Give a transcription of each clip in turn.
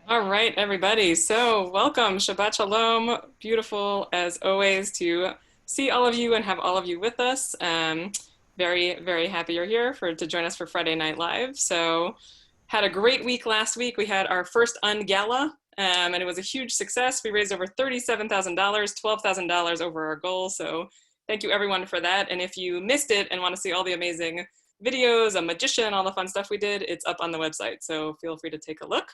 All right, everybody. So welcome, Shabbat Shalom. Beautiful as always to see all of you and have all of you with us. Very, very happy you're here to join us for Friday Night Live. So had a great week last week. We had our first Ungala, and it was a huge success. We raised over $37,000, $12,000 over our goal. So thank you everyone for that. And if you missed it and want to see all the amazing videos, a magician, all the fun stuff we did, it's up on the website. So feel free to take a look.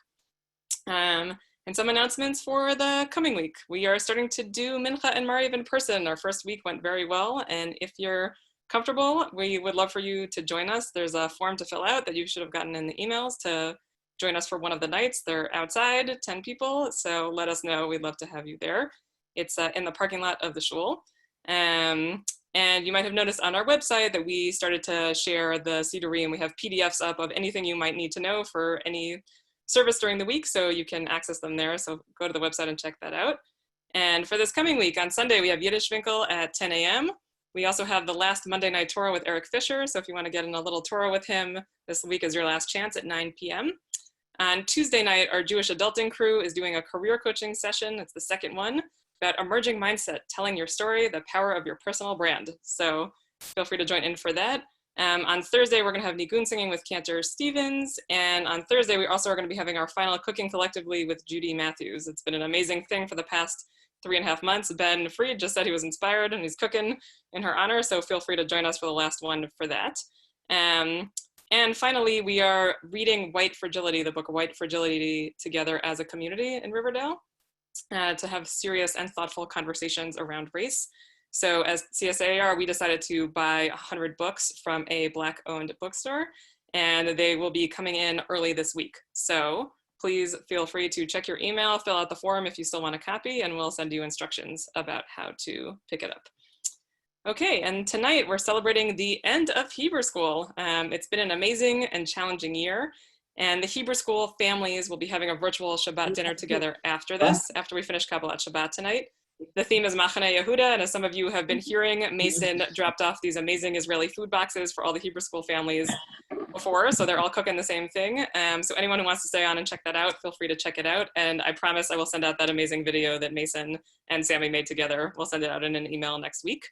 And some announcements for the coming week. We are starting to do Mincha and Mariv in person. Our first week went very well. And if you're comfortable, we would love for you to join us. There's a form to fill out that you should have gotten in the emails to join us for one of the nights. They're outside, 10 people. So let us know. We'd love to have you there. It's in the parking lot of the shul. And you might have noticed on our website that we started to share the Sidurim. We have PDFs up of anything you might need to know for any service during the week, so you can access them there. So go to the website and check that out. And for this coming week, on Sunday, we have Yiddish Winkel at 10 a.m. We also have the last Monday Night Torah with Eric Fisher. So if you want to get in a little Torah with him, this week is your last chance at 9 p.m. On Tuesday night, our Jewish Adulting crew is doing a career coaching session. It's the second one about emerging mindset, telling your story, the power of your personal brand. So feel free to join in for that. On Thursday, we're going to have Nigun singing with Cantor Stevens. And on Thursday, we also are going to be having our final Cooking Collectively with Judy Matthews. It's been an amazing thing for the past 3.5 months. Ben Fried just said he was inspired and he's cooking in her honor. So feel free to join us for the last one for that. And finally, we are reading White Fragility, the book White Fragility, together as a community in Riverdale to have serious and thoughtful conversations around race. So as CSAIR, we decided to buy 100 books from a Black-owned bookstore, and they will be coming in early this week. So please feel free to check your email, fill out the form if you still want a copy, and we'll send you instructions about how to pick it up. Okay, and tonight we're celebrating the end of Hebrew School. It's been an amazing and challenging year, and the Hebrew School families will be having a virtual Shabbat dinner together after this, after we finish Kabbalat Shabbat tonight. The theme is Machane Yehuda, and as some of you have been hearing, Mason dropped off these amazing Israeli food boxes for all the Hebrew School families before, so they're all cooking the same thing. So anyone who wants to stay on and check that out, feel free to check it out, and I promise I will send out that amazing video that Mason and Sammy made together. We'll send it out in an email next week.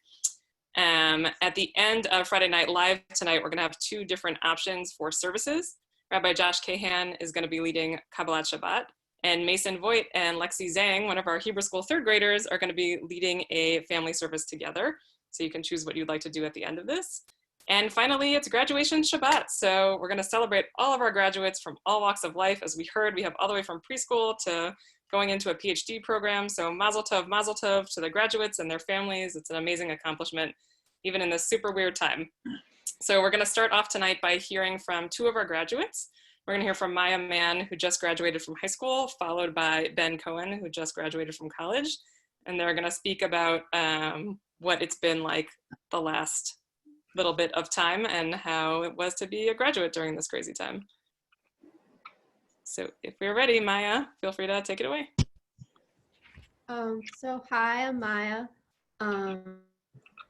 At the end of Friday Night Live tonight, we're going to have 2 different options for services. Rabbi Josh Kahan is going to be leading Kabbalat Shabbat, and Mason Voigt and Lexi Zhang, one of our Hebrew School 3rd graders, are going to be leading a family service together. So you can choose what you'd like to do at the end of this. And finally, it's graduation Shabbat. So we're going to celebrate all of our graduates from all walks of life. As we heard, we have all the way from preschool to going into a PhD program. So mazel tov to the graduates and their families. It's an amazing accomplishment, even in this super weird time. So we're going to start off tonight by hearing from 2 of our graduates. We're going to hear from Maya Mann, who just graduated from high school, followed by Ben Cohen, who just graduated from college. And they're going to speak about what it's been like the last little bit of time and how it was to be a graduate during this crazy time. So if we're ready, Maya, feel free to take it away. So hi, I'm Maya.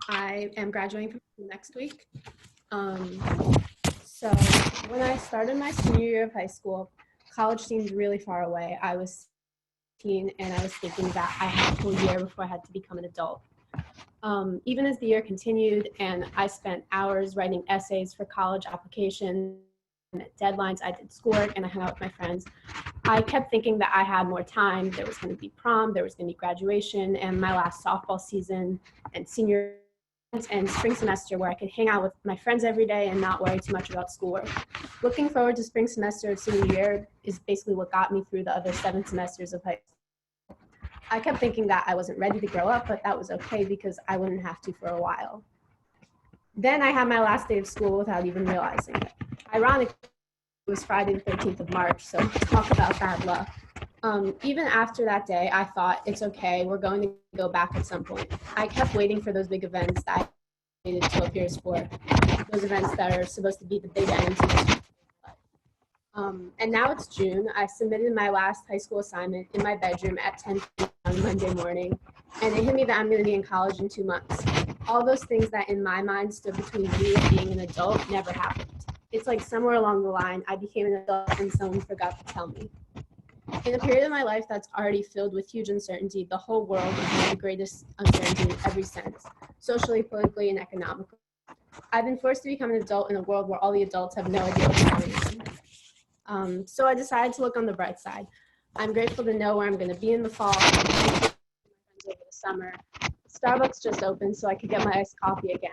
I am graduating from next week. So when I started my senior year of high school, college seemed really far away. I was 16 and I was thinking that I had a whole year before I had to become an adult. Even as the year continued and I spent hours writing essays for college applications, and at deadlines, I did schoolwork and I hung out with my friends, I kept thinking that I had more time. There was going to be prom, there was going to be graduation, and my last softball season and senior and spring semester where I could hang out with my friends every day and not worry too much about schoolwork. Looking forward to spring semester of senior year is basically what got me through the other 7 semesters of high school. I kept thinking that I wasn't ready to grow up, but that was okay because I wouldn't have to for a while. Then I had my last day of school without even realizing it. Ironically, it was Friday the 13th of March, so talk about bad luck. Even after that day, I thought, it's okay, we're going to go back at some point. I kept waiting for those big events that I waited 12 years for, those events that are supposed to be the big end to this. And now it's June. I submitted my last high school assignment in my bedroom at 10 p.m. on Monday morning, and it hit me that I'm going to be in college in 2 months. All those things that in my mind stood between me and being an adult never happened. It's like somewhere along the line, I became an adult and someone forgot to tell me. In a period of my life that's already filled with huge uncertainty, the whole world is the greatest uncertainty in every sense, socially, politically, and economically. I've been forced to become an adult in a world where all the adults have no idea what's going on. So I decided to look on the bright side. I'm grateful to know where I'm going to be in the fall, over the summer. Starbucks just opened so I could get my iced coffee again.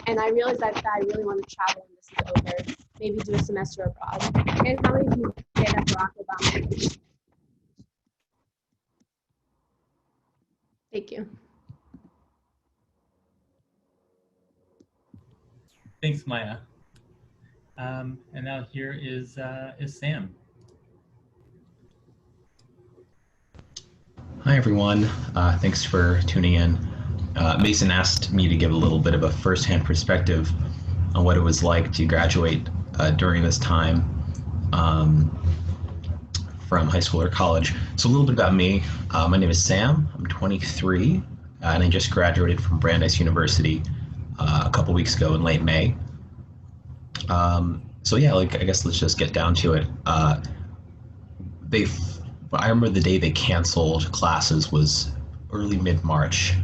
And I realized that I really want to travel when this is over, maybe do a semester abroad. And how many people say that Barack Obama? Thank you. Thanks, Maya. And now here is Sam. Hi, everyone. Thanks for tuning in. Mason asked me to give a little bit of a firsthand perspective on what it was like to graduate during this time from high school or college. So a little bit about me. My name is Sam. I'm 23, and I just graduated from Brandeis University a couple weeks ago in late May. So yeah, I guess let's just get down to it. I remember the day they canceled classes was early mid-March.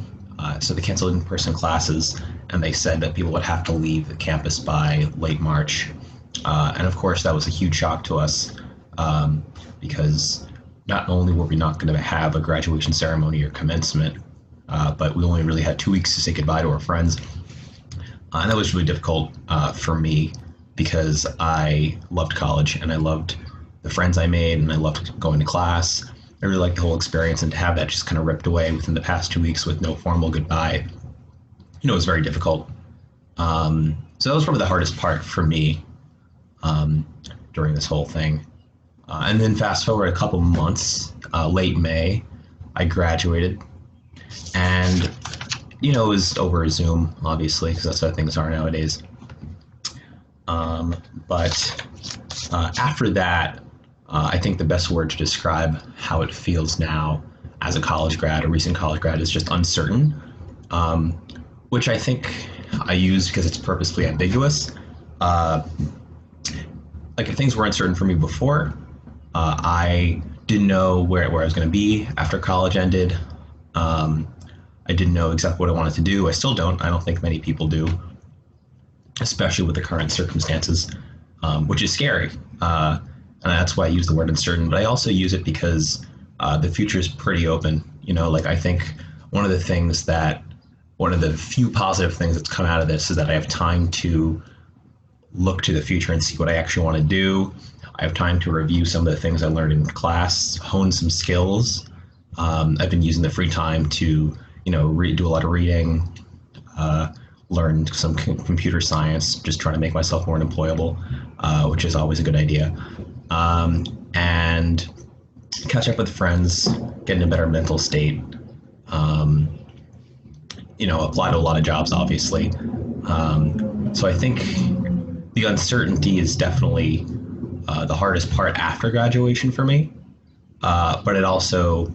So they canceled in-person classes, and they said that people would have to leave the campus by late March. And of course, that was a huge shock to us because not only were we not going to have a graduation ceremony or commencement, but we only really had 2 weeks to say goodbye to our friends. And that was really difficult for me because I loved college and I loved the friends I made and I loved going to class. I really liked the whole experience, and to have that just kind of ripped away within the past 2 weeks with no formal goodbye, it was very difficult. So that was probably the hardest part for me during this whole thing. And then fast forward a couple months, late May, I graduated, and it was over Zoom, obviously, because that's how things are nowadays. But after that, I think the best word to describe how it feels now as a college grad, a recent college grad, is just uncertain, which I think I use because it's purposefully ambiguous. If things were uncertain for me before, I didn't know where I was going to be after college ended. I didn't know exactly what I wanted to do. I still don't. I don't think many people do, especially with the current circumstances, which is scary. And that's why I use the word uncertain, but I also use it because the future is pretty open. I think one of the few positive things that's come out of this is that I have time to look to the future and see what I actually want to do. I have time to review some of the things I learned in class, hone some skills. I've been using the free time to, do a lot of reading, learn some computer science, just trying to make myself more employable, which is always a good idea. And catch up with friends, get in a better mental state, apply to a lot of jobs, obviously. So I think the uncertainty is definitely the hardest part after graduation for me. But it also,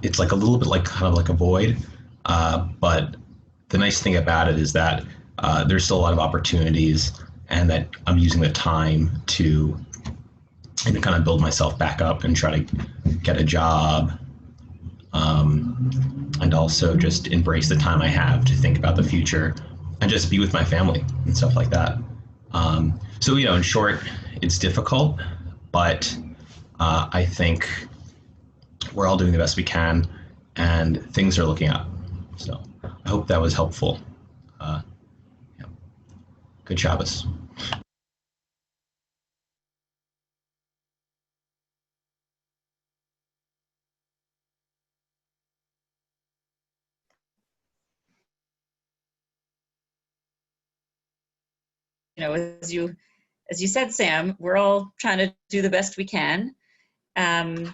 it's like a little bit like kind of like a void. But the nice thing about it is that there's still a lot of opportunities, and that I'm using the time to kind of build myself back up and try to get a job, and also just embrace the time I have to think about the future and just be with my family and stuff like that. So, in short, it's difficult, but I think we're all doing the best we can, and things are looking up. So I hope that was helpful. Yeah. Good Shabbos. As you said, Sam, we're all trying to do the best we can. And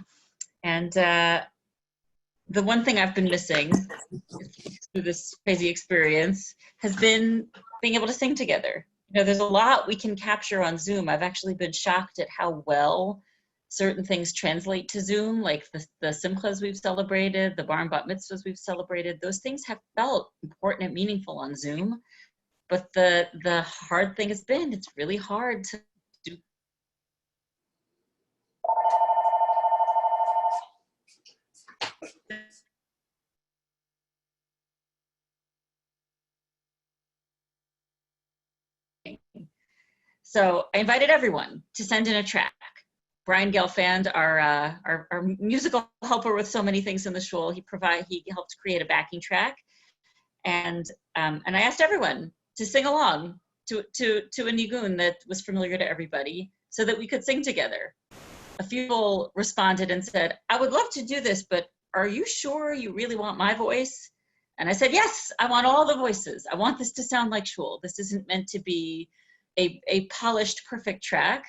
the one thing I've been missing through this crazy experience has been being able to sing together. There's a lot we can capture on Zoom. I've actually been shocked at how well certain things translate to Zoom, like the simchas we've celebrated, the bar and bat mitzvahs we've celebrated. Those things have felt important and meaningful on Zoom. But the hard thing has been, it's really hard to do. So I invited everyone to send in a track. Brian Gelfand, our musical helper with so many things in the shul, he helped create a backing track, and I asked everyone to sing along to a nigun that was familiar to everybody, so that we could sing together. A few people responded and said, "I would love to do this, but are you sure you really want my voice?" And I said, "Yes, I want all the voices. I want this to sound like shul. This isn't meant to be a polished, perfect track."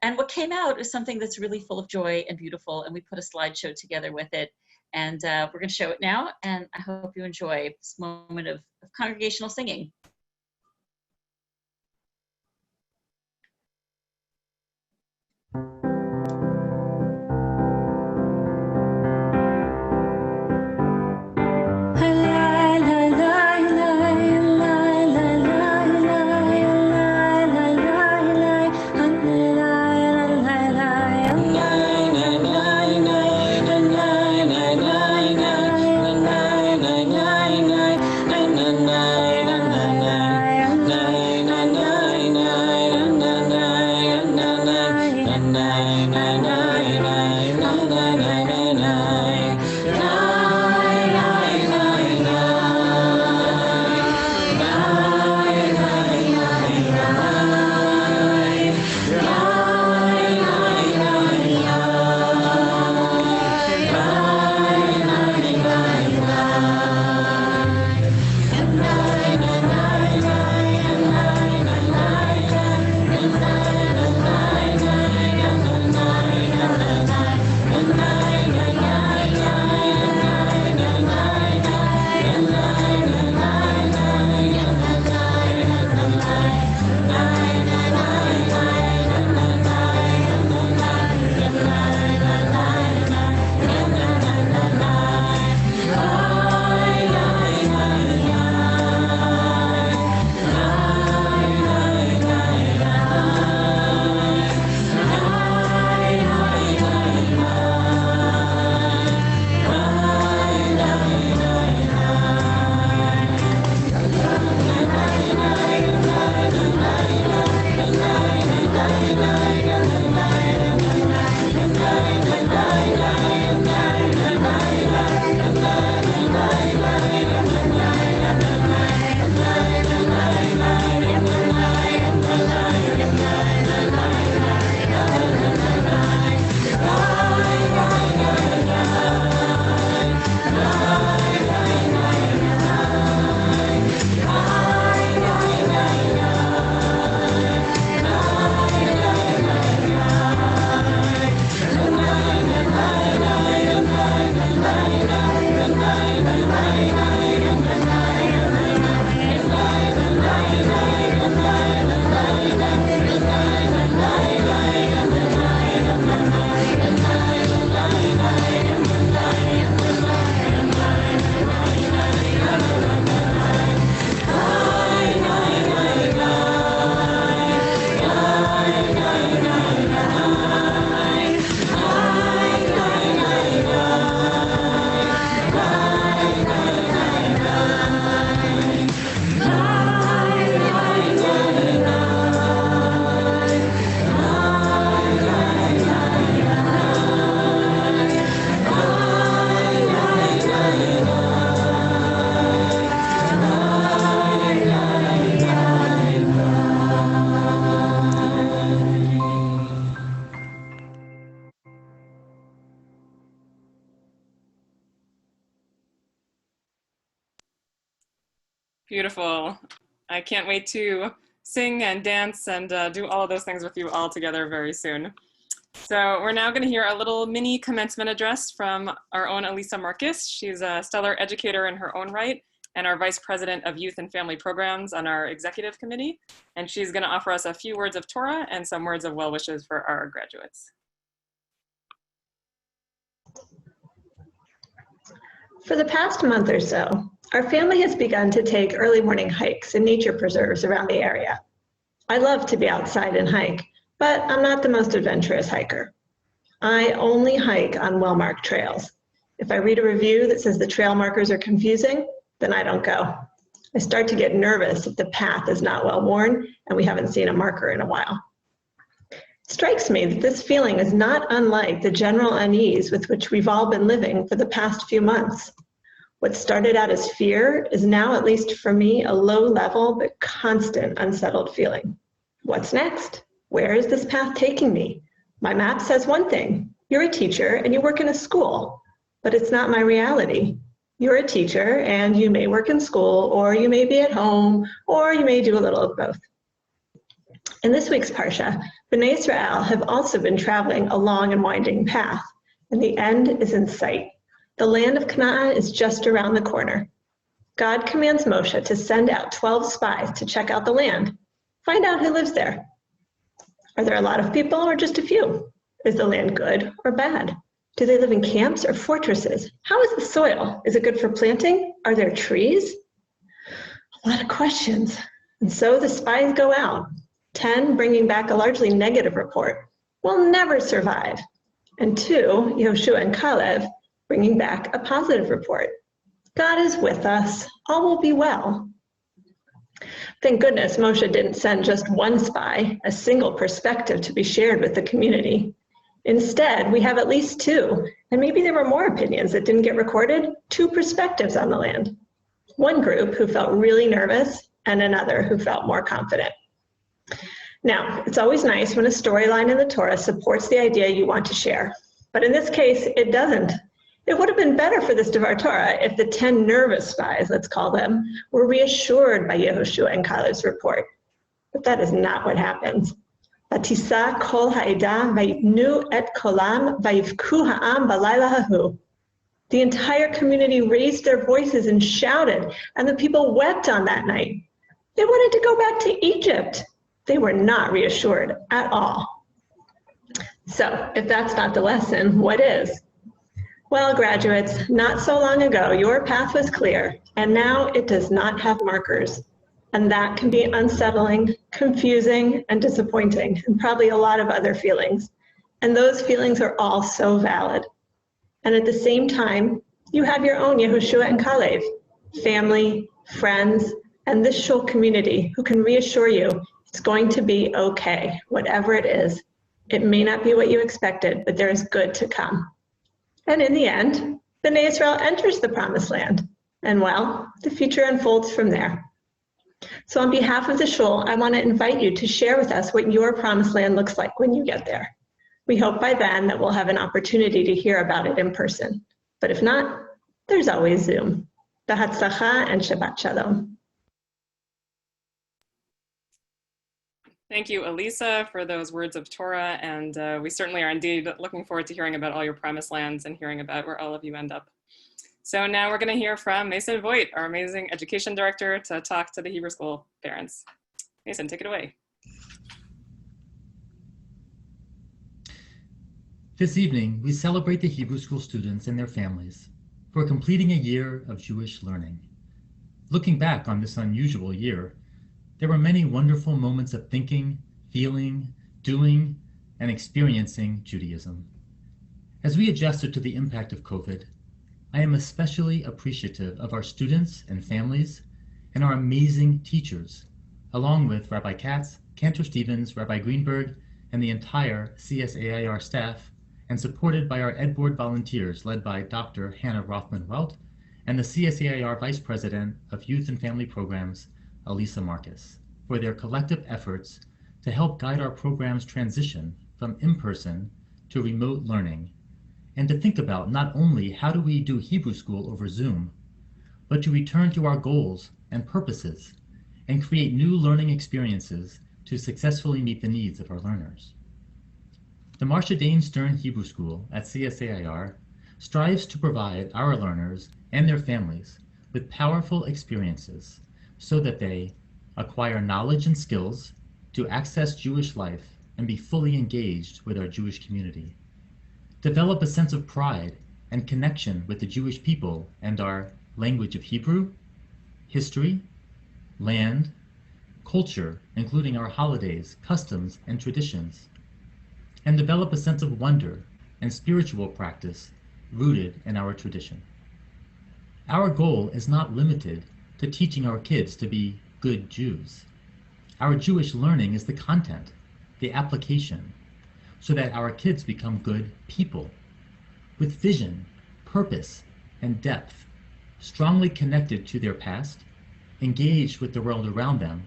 And what came out is something that's really full of joy and beautiful, and we put a slideshow together with it. And we're going to show it now, and I hope you enjoy this moment of congregational singing. Beautiful. I can't wait to sing and dance and do all of those things with you all together very soon. So we're now going to hear a little mini commencement address from our own Elisa Marcus. She's a stellar educator in her own right and our Vice President of Youth and Family Programs on our Executive Committee. And she's going to offer us a few words of Torah and some words of well wishes for our graduates. For the past month or so, our family has begun to take early morning hikes in nature preserves around the area. I love to be outside and hike, but I'm not the most adventurous hiker. I only hike on well-marked trails. If I read a review that says the trail markers are confusing, then I don't go. I start to get nervous if the path is not well worn and we haven't seen a marker in a while. It strikes me that this feeling is not unlike the general unease with which we've all been living for the past few months. What started out as fear is now, at least for me, a low-level but constant unsettled feeling. What's next? Where is this path taking me? My map says one thing. You're a teacher and you work in a school, but it's not my reality. You're a teacher and you may work in school, or you may be at home, or you may do a little of both. In this week's Parsha, Bnei Israel have also been traveling a long and winding path, and the end is in sight. The land of Canaan is just around the corner. God commands Moshe to send out 12 spies to check out the land, find out who lives there. Are there a lot of people or just a few? Is the land good or bad? Do they live in camps or fortresses? How is the soil? Is it good for planting? Are there trees? A lot of questions. And so the spies go out, 10 bringing back a largely negative report. We'll never survive. And 2, Yehoshua and Caleb, bringing back a positive report. God is with us. All will be well. Thank goodness Moshe didn't send just one spy, a single perspective to be shared with the community. Instead, we have at least 2, and maybe there were more opinions that didn't get recorded, 2 perspectives on the land. One group who felt really nervous, and another who felt more confident. Now, it's always nice when a storyline in the Torah supports the idea you want to share, but in this case, it doesn't. It would have been better for this Devar Torah if the 10 nervous spies, let's call them, were reassured by Yehoshua and Caleb's report. But that is not what happens. Vatisa kol ha'eda vayitnu et kolam vayivku ha'am balayla hahu. The entire community raised their voices and shouted, and the people wept on that night. They wanted to go back to Egypt. They were not reassured at all. So, if that's not the lesson, what is? Well, graduates, not so long ago, your path was clear, and now it does not have markers. And that can be unsettling, confusing, and disappointing, and probably a lot of other feelings. And those feelings are all so valid. And at the same time, you have your own Yehoshua and Caleb, family, friends, and this shul community who can reassure you it's going to be okay, whatever it is. It may not be what you expected, but there is good to come. And in the end, Bnei Israel enters the promised land. And well, the future unfolds from there. So on behalf of the shul, I want to invite you to share with us what your promised land looks like when you get there. We hope by then that we'll have an opportunity to hear about it in person. But if not, there's always Zoom. B'hatzlacha and Shabbat Shalom. Thank you, Elisa, for those words of Torah, and we certainly are indeed looking forward to hearing about all your promised lands and hearing about where all of you end up. So now we're going to hear from Mason Voigt, our amazing education director, to talk to the Hebrew School parents. Mason, take it away. This evening, we celebrate the Hebrew School students and their families for completing a year of Jewish learning. Looking back on this unusual year, there were many wonderful moments of thinking, feeling, doing, and experiencing Judaism. As we adjusted to the impact of COVID, I am especially appreciative of our students and families and our amazing teachers, along with Rabbi Katz, Cantor Stevens, Rabbi Greenberg, and the entire CSAIR staff, and supported by our Ed Board volunteers led by Dr. Hannah Rothman-Welt and the CSAIR Vice President of Youth and Family Programs, Elisa Marcus, for their collective efforts to help guide our program's transition from in-person to remote learning, and to think about not only how do we do Hebrew School over Zoom, but to return to our goals and purposes and create new learning experiences to successfully meet the needs of our learners. The Marsha Dane Stern Hebrew School at CSAIR strives to provide our learners and their families with powerful experiences so that they acquire knowledge and skills to access Jewish life and be fully engaged with our Jewish community, develop a sense of pride and connection with the Jewish people and our language of Hebrew, history, land, culture, including our holidays, customs, and traditions, and develop a sense of wonder and spiritual practice rooted in our tradition. Our goal is not limited to teaching our kids to be good Jews. Our Jewish learning is the content, the application, so that our kids become good people with vision, purpose, and depth, strongly connected to their past, engaged with the world around them,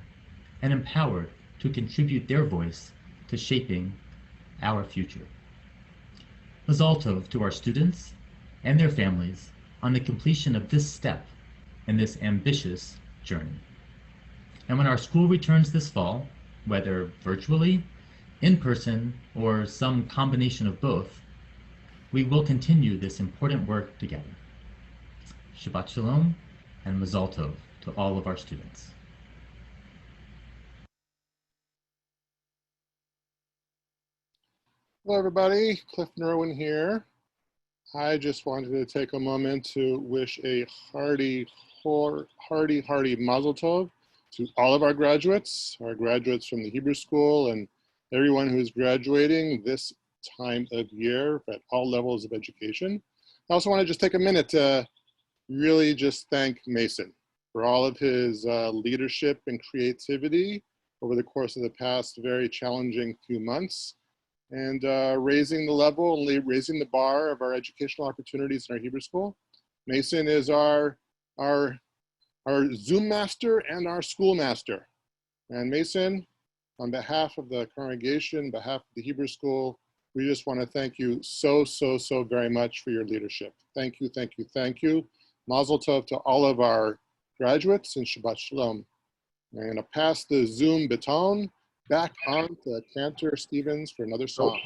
and empowered to contribute their voice to shaping our future. Mazal tov to our students and their families on the completion of this step in this ambitious journey. And when our school returns this fall, whether virtually, in person, or some combination of both, we will continue this important work together. Shabbat Shalom and Mazal Tov to all of our students. Hello, everybody. Cliff Nerwin here. I just wanted to take a moment to wish a hearty Mazel Tov to all of our graduates from the Hebrew School, and everyone who's graduating this time of year at all levels of education. I also want to just take a minute to really just thank Mason for all of his leadership and creativity over the course of the past very challenging few months, and raising the level and raising the bar of our educational opportunities in our Hebrew School. Mason is our Zoom master and our school master. And Mason, on behalf of the congregation, on behalf of the Hebrew School, we just want to thank you so very much for your leadership. Thank you, thank you, thank you. Mazel tov to all of our graduates, and Shabbat Shalom. I'm going to pass the Zoom baton back on to Cantor Stevens for another song.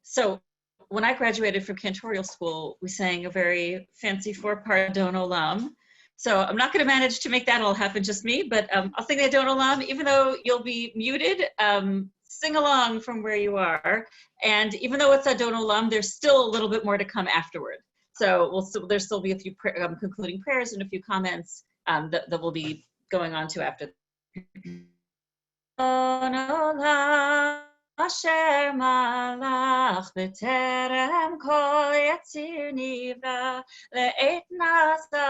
So when I graduated from cantorial school, we sang a very fancy 4-part Adon Olam. So I'm not going to manage to make that all happen, just me, but I'll sing the Adon Olam, even though you'll be muted. Sing along from where you are. And even though it's Adon Olam, there's still a little bit more to come afterward. So there'll still be a few concluding prayers and a few comments that we'll be going on to after. Asher malach b'terem kol yatzir nivra le'et nasa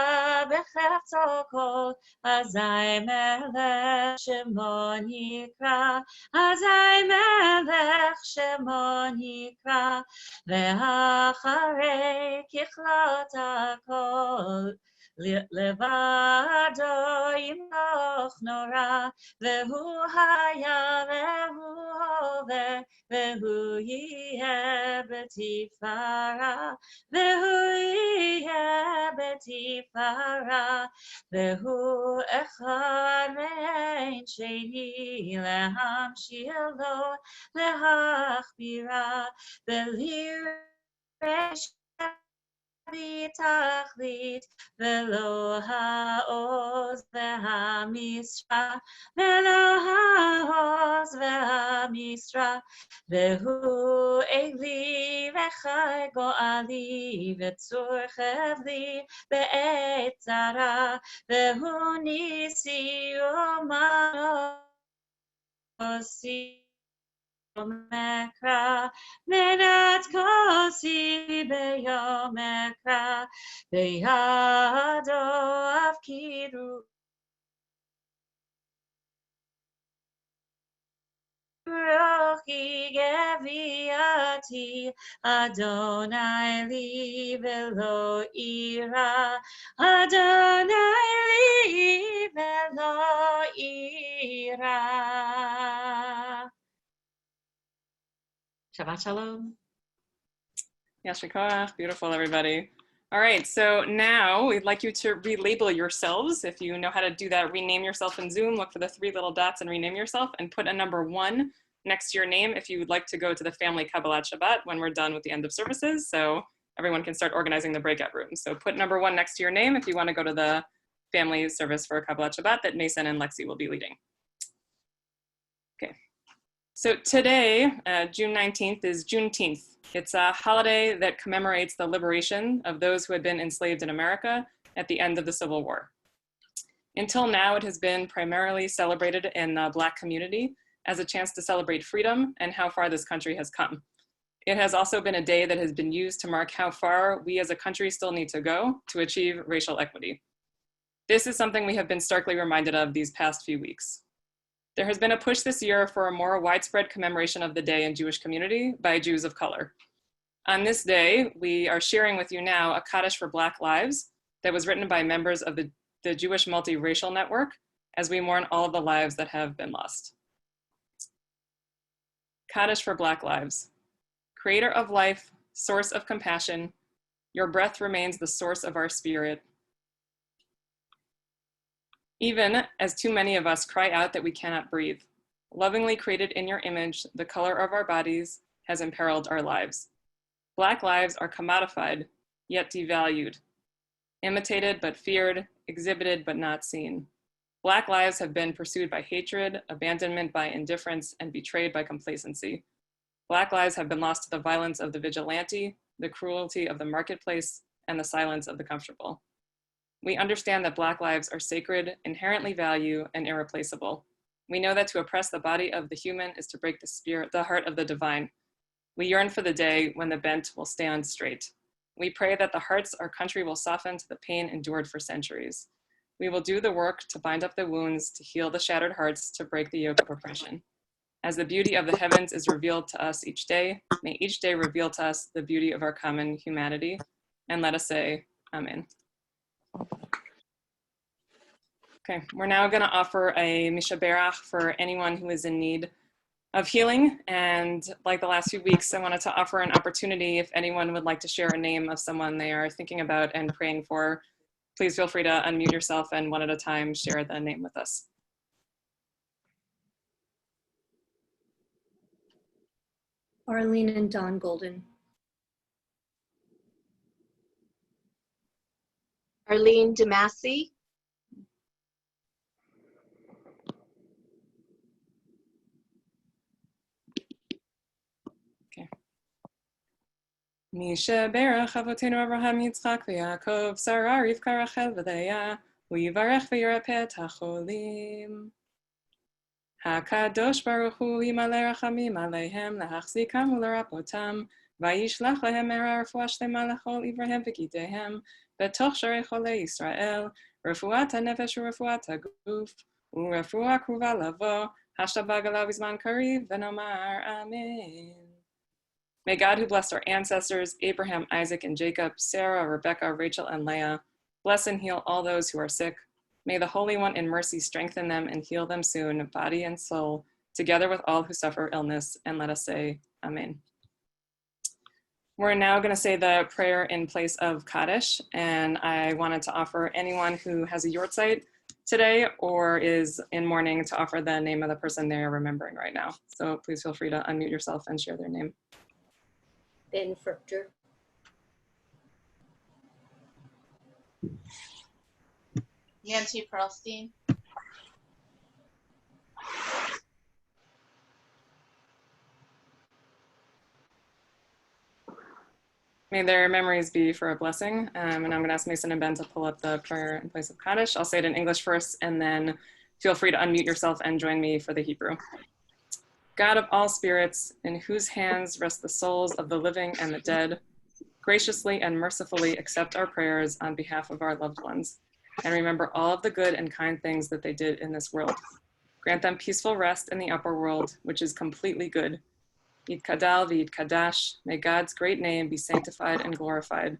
b'chefzo kol hazai melech shemo nikra hazai melech shemo nikra ve'acharei kichlot hakol לבדו ימלוך נורא, והוא היה והוא הווה, והוא יהיה בתפארה, והוא יהיה בתפארה, והוא אחד ואין שני, להמשיל לו, להכבירה, ולרשת בתכלית, ולא העוז והמשרה, ולא העוז והמשרה, והוא אלי וחי גואלי, וצור חבלי בעת צרה, והוא ניסי ומנוסי Mekra, Menat Kosi Beyo Mekra, Beyado Avkiru. Rochi Geviati, Adonai li velo ira, Adonai li velo ira. Shabbat Shalom. Yasher Koach. Beautiful, everybody. All right, so now we'd like you to relabel yourselves. If you know how to do that, rename yourself in Zoom, look for the 3 little dots and rename yourself, and put a number 1 next to your name if you would like to go to the family Kabbalat Shabbat when we're done with the end of services, so everyone can start organizing the breakout rooms. So put number 1 next to your name if you want to go to the family service for Kabbalat Shabbat that Mason and Lexi will be leading. Okay. So today, June 19th, is Juneteenth. It's a holiday that commemorates the liberation of those who had been enslaved in America at the end of the Civil War. Until now, it has been primarily celebrated in the Black community as a chance to celebrate freedom and how far this country has come. It has also been a day that has been used to mark how far we as a country still need to go to achieve racial equity. This is something we have been starkly reminded of these past few weeks. There has been a push this year for a more widespread commemoration of the day in Jewish community by Jews of color. On this day, we are sharing with you now a Kaddish for Black Lives that was written by members of the Jewish Multiracial Network as we mourn all of the lives that have been lost. Kaddish for Black Lives. Creator of life, source of compassion, your breath remains the source of our spirit. Even as too many of us cry out that we cannot breathe, lovingly created in your image, the color of our bodies has imperiled our lives. Black lives are commodified, yet devalued, imitated but feared, exhibited but not seen. Black lives have been pursued by hatred, abandonment by indifference, and betrayed by complacency. Black lives have been lost to the violence of the vigilante, the cruelty of the marketplace, and the silence of the comfortable. We understand that Black lives are sacred, inherently valued, and irreplaceable. We know that to oppress the body of the human is to break the heart of the divine. We yearn for the day when the bent will stand straight. We pray that the hearts our country will soften to the pain endured for centuries. We will do the work to bind up the wounds, to heal the shattered hearts, to break the yoke of oppression. As the beauty of the heavens is revealed to us each day, may each day reveal to us the beauty of our common humanity. And let us say, Amen. Okay, we're now going to offer a Misha Berach for anyone who is in need of healing. And like the last few weeks, I wanted to offer an opportunity if anyone would like to share a name of someone they are thinking about and praying for. Please feel free to unmute yourself and one at a time share the name with us. Arlene and Don Golden. Arlene DeMassey. Okay. Misha Berach Avotenu Abraham Yitzchak v'Yaakov Sarah Rivka Rachel v'Leah U'yivarech v'yirapeh et hacholim. HaKadosh Baruch Hu Yimaleh Rachamim Aleihem Lahachzikam U'lerapotam Vayishlach Lehem Me'ara Refuah Shlema Lechol Ivrehem v'Gideihem Betoch Sharei Cholei Yisrael Refuat HaNefesh U'Refuat HaGuf U'Refuah Kruva Lavo Hashtaba Galav Bizman Kariv V'Nomar Amen. May God, who blessed our ancestors, Abraham, Isaac, and Jacob, Sarah, Rebecca, Rachel, and Leah, bless and heal all those who are sick. May the Holy One in mercy strengthen them and heal them soon, body and soul, together with all who suffer illness. And let us say, Amen. We're now going to say the prayer in place of Kaddish, and I wanted to offer anyone who has a yortzeit today or is in mourning to offer the name of the person they're remembering right now. So please feel free to unmute yourself and share their name. Ben Fruchter. Nancy Perlstein. May their memories be for a blessing. And I'm going to ask Mason and Ben to pull up the prayer in place of Kaddish. I'll say it in English first, and then feel free to unmute yourself and join me for the Hebrew. God of all spirits, in whose hands rest the souls of the living and the dead, graciously and mercifully accept our prayers on behalf of our loved ones, and remember all of the good and kind things that they did in this world. Grant them peaceful rest in the upper world, which is completely good. Yitkadal v'yitkadash, may God's great name be sanctified and glorified.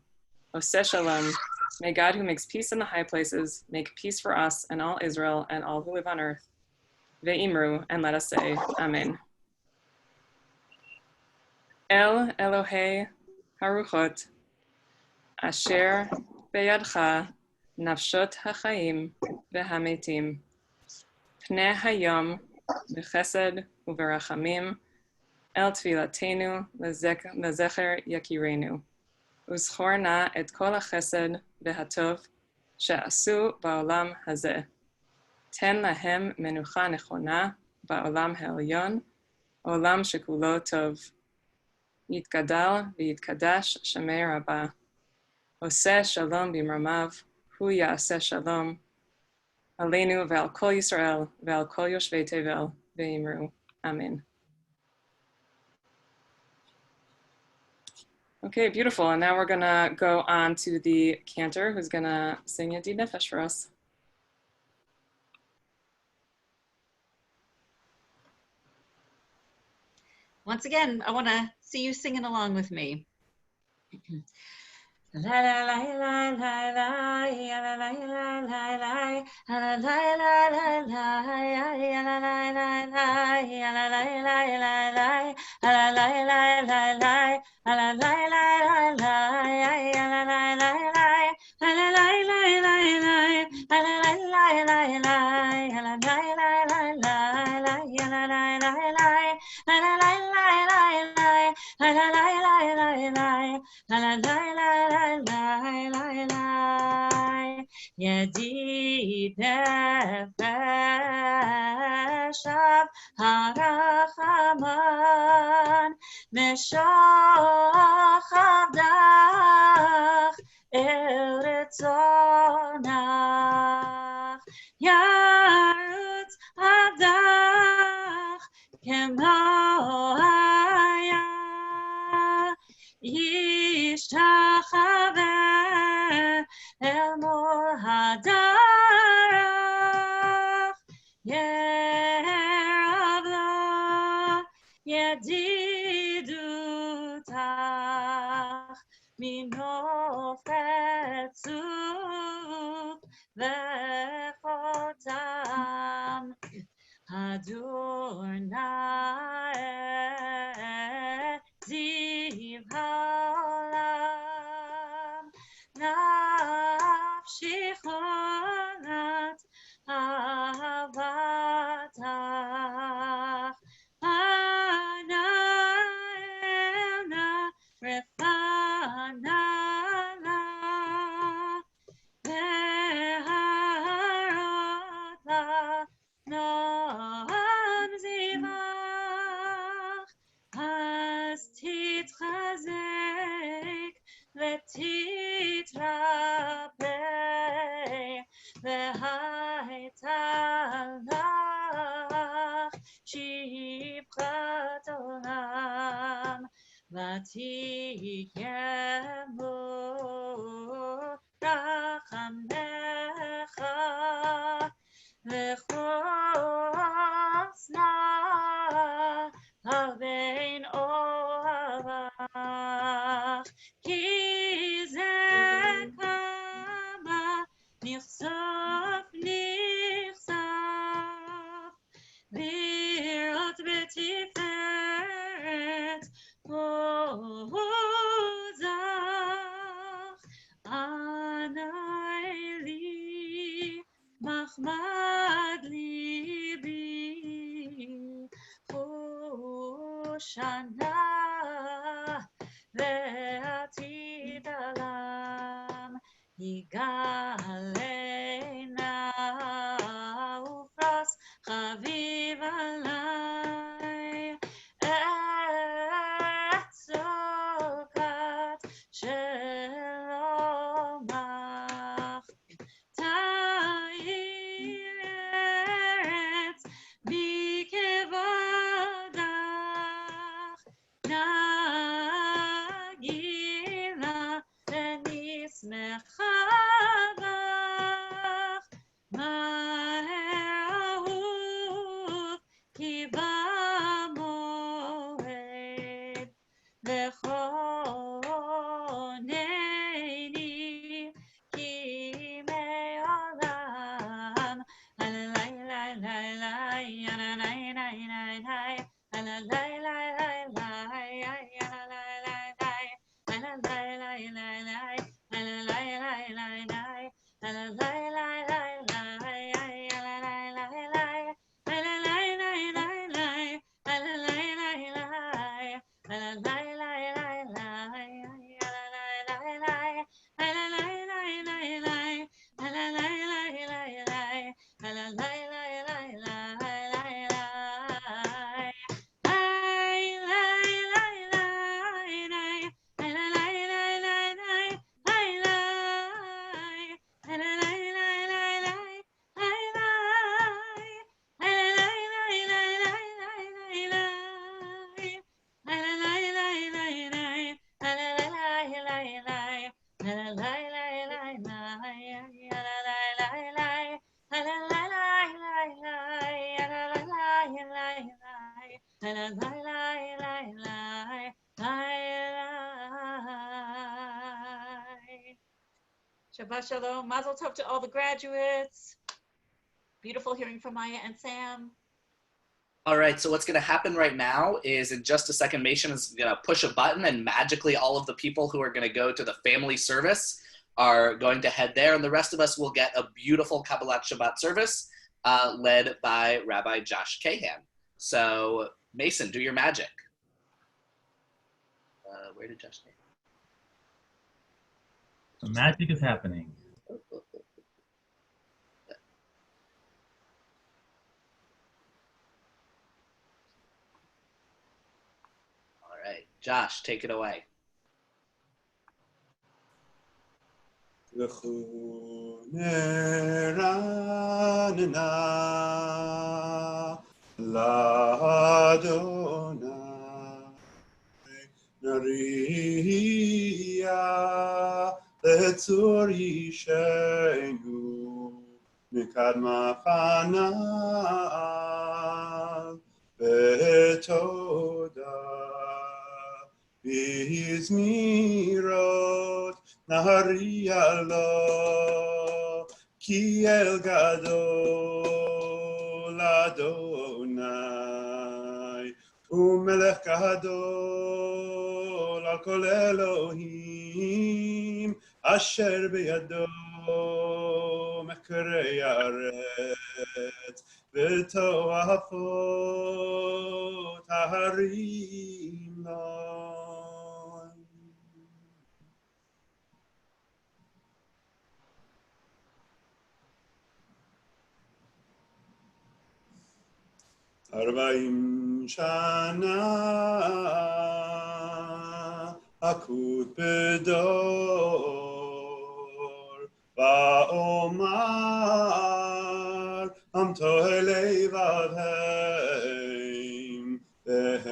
Oseh Shalom, may God who makes peace in the high places, make peace for us and all Israel and all who live on earth. Ve'imru, and let us say, Amen. El Elohei Haruchot, Asher Beyadcha, Nafshot HaChaim Ve'hametim, Pnei Hayom B'chesed U'Berachamim, El Tfilatenu Lezecher Yakirenu, Uzchor Na et Kol HaChesed Ve'hatov She'asu Ba'olam Hazeh, Ten Lahem Menucha Nechona Ba'olam Ha'elyon, עולם שכולו טוב. יתגדל ויתקדש שמי רבה. עושה שלום במרמיו, הוא יעשה שלום. עלינו ועל כל ישראל ועל כל יושבי תבל, ואמרו, Amen. Okay, beautiful. And now we're gonna go on to the cantor who's gonna sing Yadi Nefesh for us. Once again, I want to see you singing along with me. ידיד נפשיו הרחמן משוך עבדך אל רצונך ירוץ עבדך כמו היה ישתחווה אל מול הדרך ירב לו ידידותך מנוף עצוב וחותם הדור נאה זיו העולם נפשי חונת אהבתך אנא אנה רפנה לה והרות לה נועם זיווך אז תתחזק ותתרפא והייתה לך שפחת עולם ותקיימו רחמך וחוסנה בין אוהבך כי זה כמה נחשוף לראות בתפארת עוזך אנא אלי מחמד ליבי חושנה ועתיד עולם יגאלנה ופרס חביב עלי את סוכת שלומך תאיר ארץ מכבודך נגילה ונשמחה בך מהר אהוב כי במועד וכונני כי מעולם Shabbat Shalom. Mazel tov to all the graduates. Beautiful hearing from Maya and Sam. All right, so what's going to happen right now is in just a second, Mason is going to push a button and magically all of the people who are going to go to the family service are going to head there, and the rest of us will get a beautiful Kabbalat Shabbat service led by Rabbi Josh Kahan. So Mason, do your magic. Where did Josh go? The magic is happening. All right, Josh, take it away. לצור אישנו מקדמה פניו בתודה בזמירות נהריע לו כי אל גדול אדוני ומלך גדול על כל אלוהים אשר בידו מקרי הארץ ותועפות ההרים לו. ארבעים שנה אקוט בדור ואומר אמתו לבבהם בהם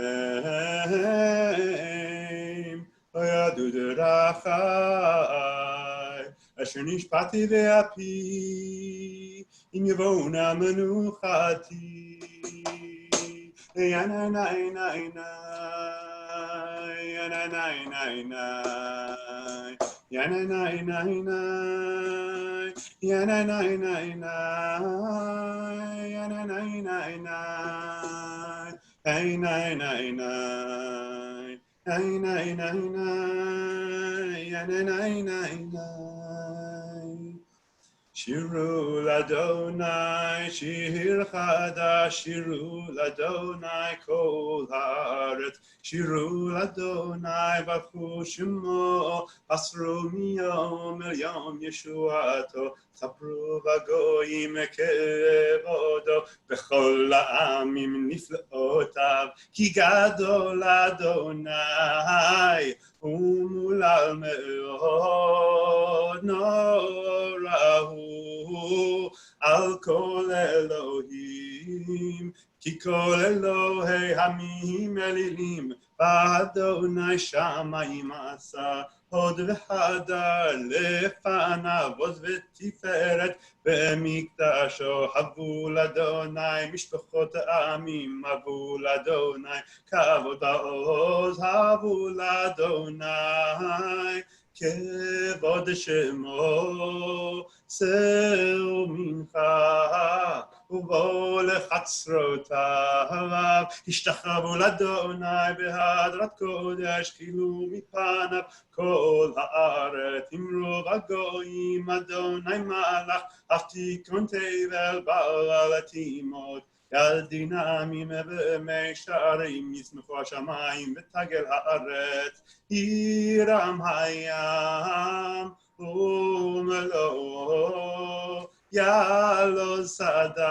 וידעו דרכי אשר נשבעתי באפי אם יבואו נא מנוחתי ינאי נאי נאי נאי ינאי נאי נאי נאי ינאי נאי נאי נאי ינאי נאי נאי נאי ינאי נאי נאי נאי ינאי נאי נאי ינאי נאי נאי ינאי נאי נאי נאי שירו לאדוני שיר חדש, שירו לאדוני כל הארץ, שירו לאדוני ברכו שמו, אסרו מיום אל יום ישועתו, ספרו בגויים כבודו, בכל העמים נפלאותיו, כי גדול אדוני ומולל מאוד נורא הוא על כל אלוהים, כי כל אלוהי עמים אלילים, באדוני שמיים עשה, הוד והדר לפניו עוז ותפארת, במקדשו הבו לאדוני, משפחות העמים הבו לאדוני, כבוד העוז הבו לאדוני, כבוד שמו שאו מנחה ובואו לחצרותיו, השתחוו לאדוני בהדרת קודש, כאילו מפניו כל הארץ, אמרו בגויים אדוני מלך, אף תיכון תבל בעל תימות, ילדי נעמים במי שערים, ישמחו השמיים ותגל הארץ, ירם הים ומלואו, יעלוז שדי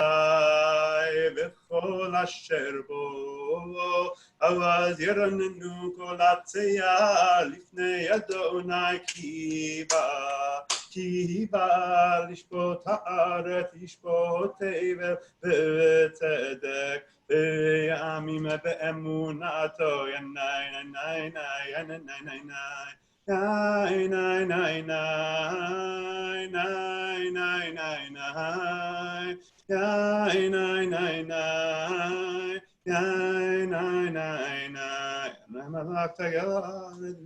וכל אשר בו, אז ירננו כל הצייה לפני אדוני, כי בא לשפוט הארץ, לשפוט תבל בצדק, בימים באמונתו, ינאי נאי נאי ינאי נאי נאי נאי נאי נאי נאי נאי נאי נאי נאי נאי נאי Yai, nai, nai, nai, nai, malak tagad.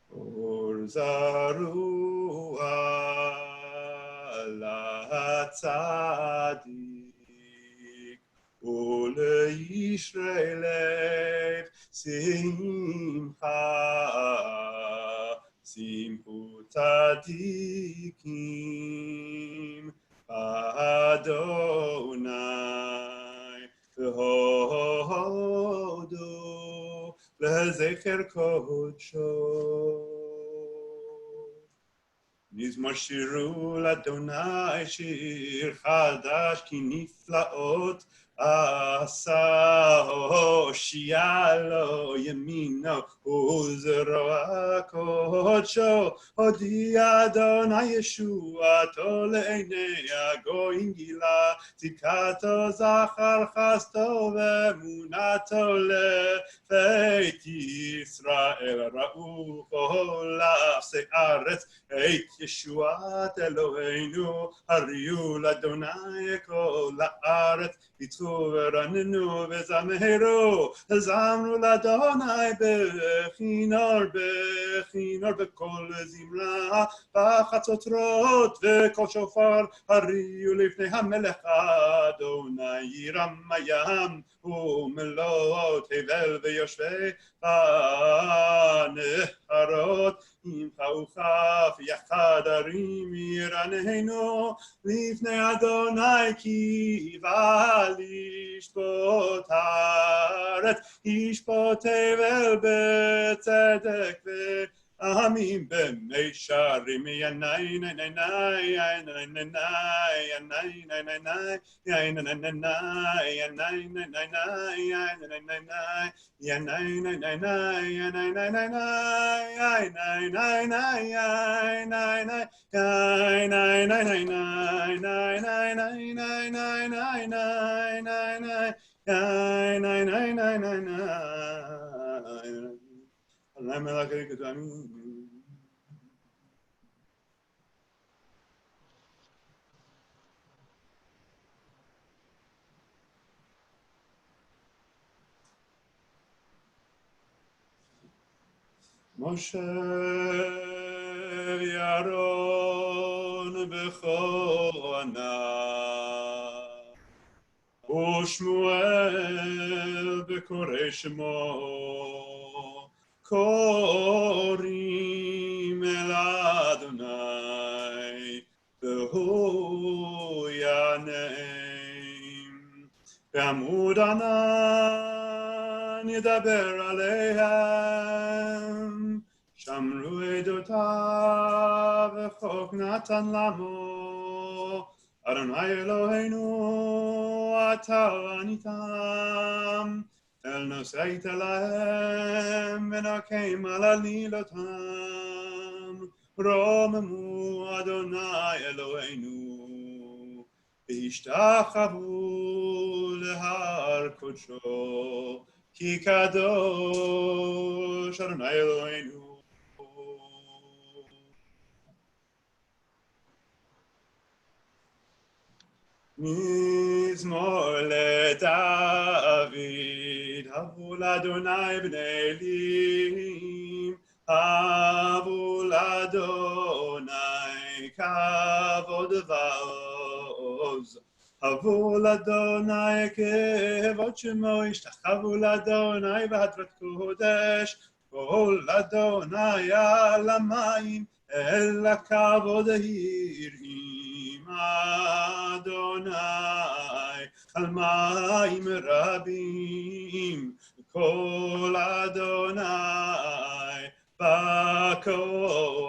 Or zarua la tzadik, ole Yisraelev simcha, simchu tzadikim Adonai, v'hodo lezecher kodsho. מזמור שירו לאדוני שיר חדש כי נפלאות עשה הושיע לו ימינו וזרוע קודשו הודיע אדוני ישועתו לעיני הגויים גילה צדקתו זכר חסדו ואמונתו לבית ישראל ראו כל אפסי ארץ את ישועת אלוהינו הריעו לאדוני כל הארץ יצאו ורננו וזמרו זמרו לאדוני בכינור בכינור בכל זמרה בחצוצרות וכל שופר הריעו לפני המלך אדוני ירם הים ומלאות הבל ויושבי הנהרות ימחאו כף יחד הרים ירננו לפני אדוני כי בא לשפוט הארץ ישפוט הבל בצדק ועמים במישרים ינאי נאי נאי נאי נאי נאי נאי נאי נאי נאי משה וירון בכהונה ושמואל בקורא שמו קוראים אל אדוני והוא יענם בעמוד ענן ידבר עליהם שמרו עדותיו וחוק נתן למו אדוני אלוהינו אתה עניתם אל נושאת להם ונקם על עלילותם רוממו אדוני אלוהינו והשתחוו להר קודשו כי קדוש אדוני אלוהינו מזמור לדוד הבו לאדוני בני אלים הבו לאדוני כבוד ועוז הבו לאדוני כבוד שמו השתחוו לאדוני בהדרת קודש כל אדוני על המים אל הכבוד יראים אדוני על מים רבים כל אדוני בכוח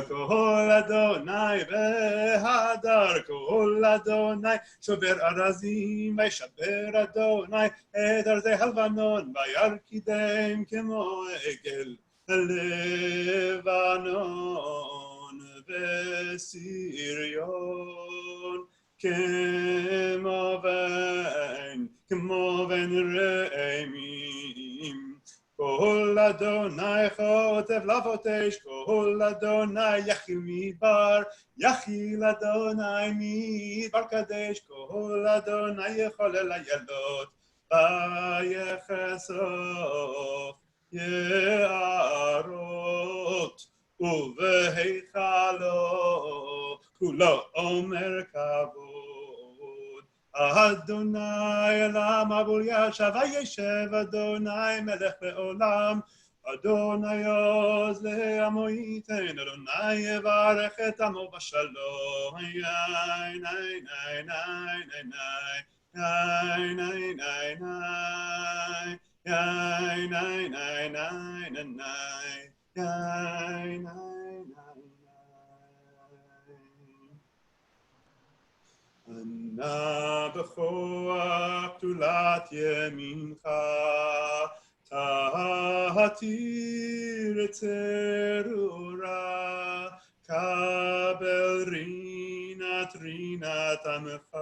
כל אדוני בהדר כל אדוני שובר ארזים וישבר אדוני את ארזי הלבנון וירקידם כמו עגל לבנון וסריון, כמו בן רעמים. כל אדוני חוטב לבוטש, כל אדוני יכיל מדבר, יכיל אדוני מדבר קדש, כל אדוני יכול אל הילדות, ויחשוף יערות, ובהיכלו כולו אומר כבוד. אדוני אל מבול ישב וישב, אדוני מלך לעולם, אדוני עוז לעמו ייתן, אדוני יברך את עמו בשלום. איי איי איי איי איי איי ענה בכוח גדולת ימינך, תתיר צרורה, קבל רינת עמך,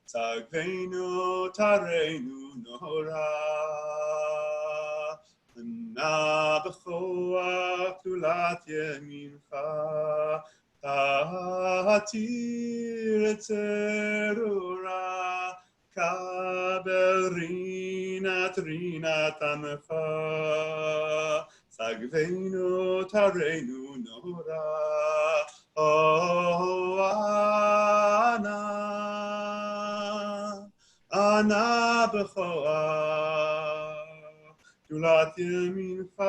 צגבנו תרנו נורא. ענה בכוח גדולת ימינך, תתיר צרורה, קבל רינת עמך, צגבנו תרנו נורא. ענה בכוח גדולת ימינך,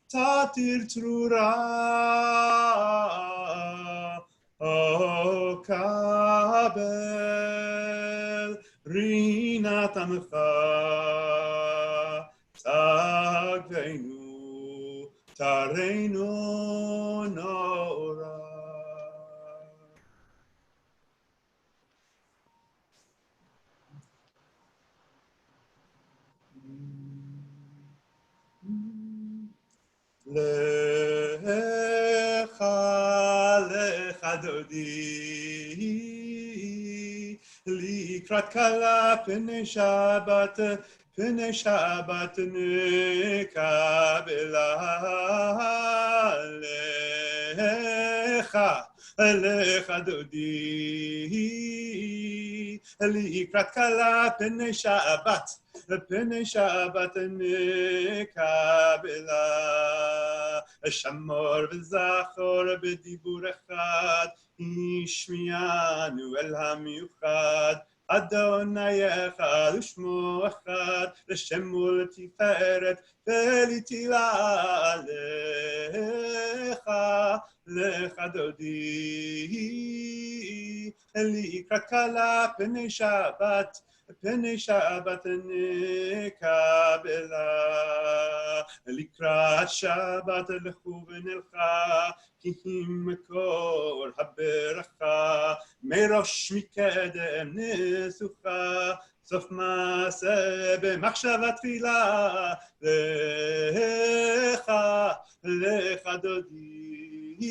תתיר צרורה, קבל רינת עמך, צגבנו תרנו נורא. לך דודי, לקראת כלה פני שבת נקבלה. לך דודי, לקראת כלה פני שבת נקבלה. שמור וזכור בדיבור אחד, השמיענו אל המיוחד. אדוני אחד ושמו אחד, לשם ולתפארת ולתהילה. לך דודי, לקראת כלה פני שבת נקבלה. לקראת שבת לכו ונלכה, כי היא מקור הברכה, מראש מקדם נסוכה, סוף מעשה במחשבה תפילה. לך דודי,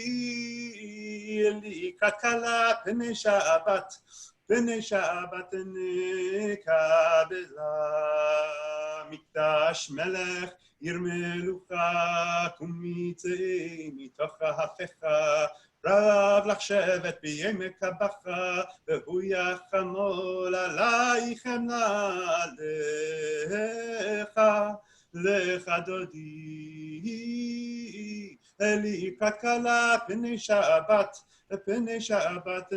לקראת כלה פני שבת נקבלה. מקדש מלך עיר מלוכה, קומי צאי מתוך ההפכה, רב לך שבט בימי קבחה, והוא יחמול עלייך אמנה. לך דודי, לקראת כלה פני שבת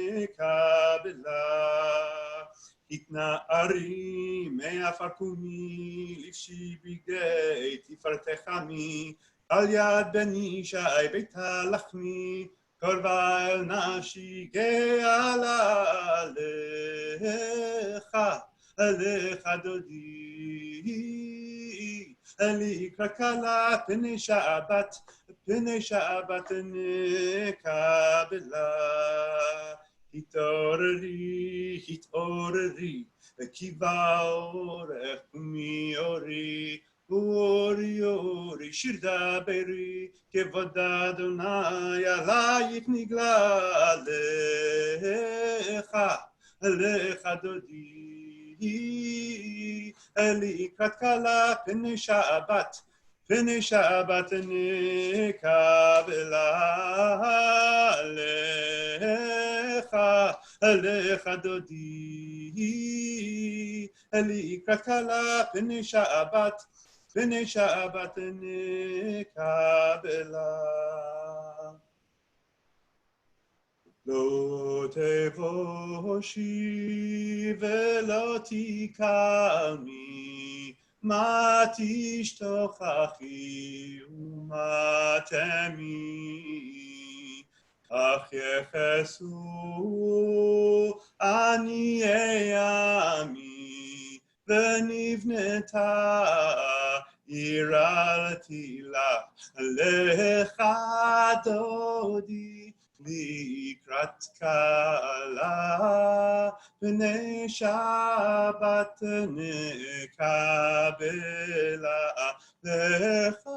נקבלה. התנערי מעפר קומי, לבשי בגדי תפארתך עמי, על יד בן ישי בית הלחמי, קרבה אל נפשי גאלה. לך דודי, לקראת כלה פני שבת נקבלה. התעוררי, כי באורך קומי אורי, אורי אורי שיר דברי כבוד אדוני עלייך נגלה לך דודי לקראת כלה פני שבת נקבלה לך דודי לקראת כלה פני שבת נקבלה לא תבושי ולא תקמי מה תשתוכחי ומה תמי אך יחסו עניי עמי ונבנתה עיר אל תילה לך דודי לקראת כלה פני שבת נקבלה לך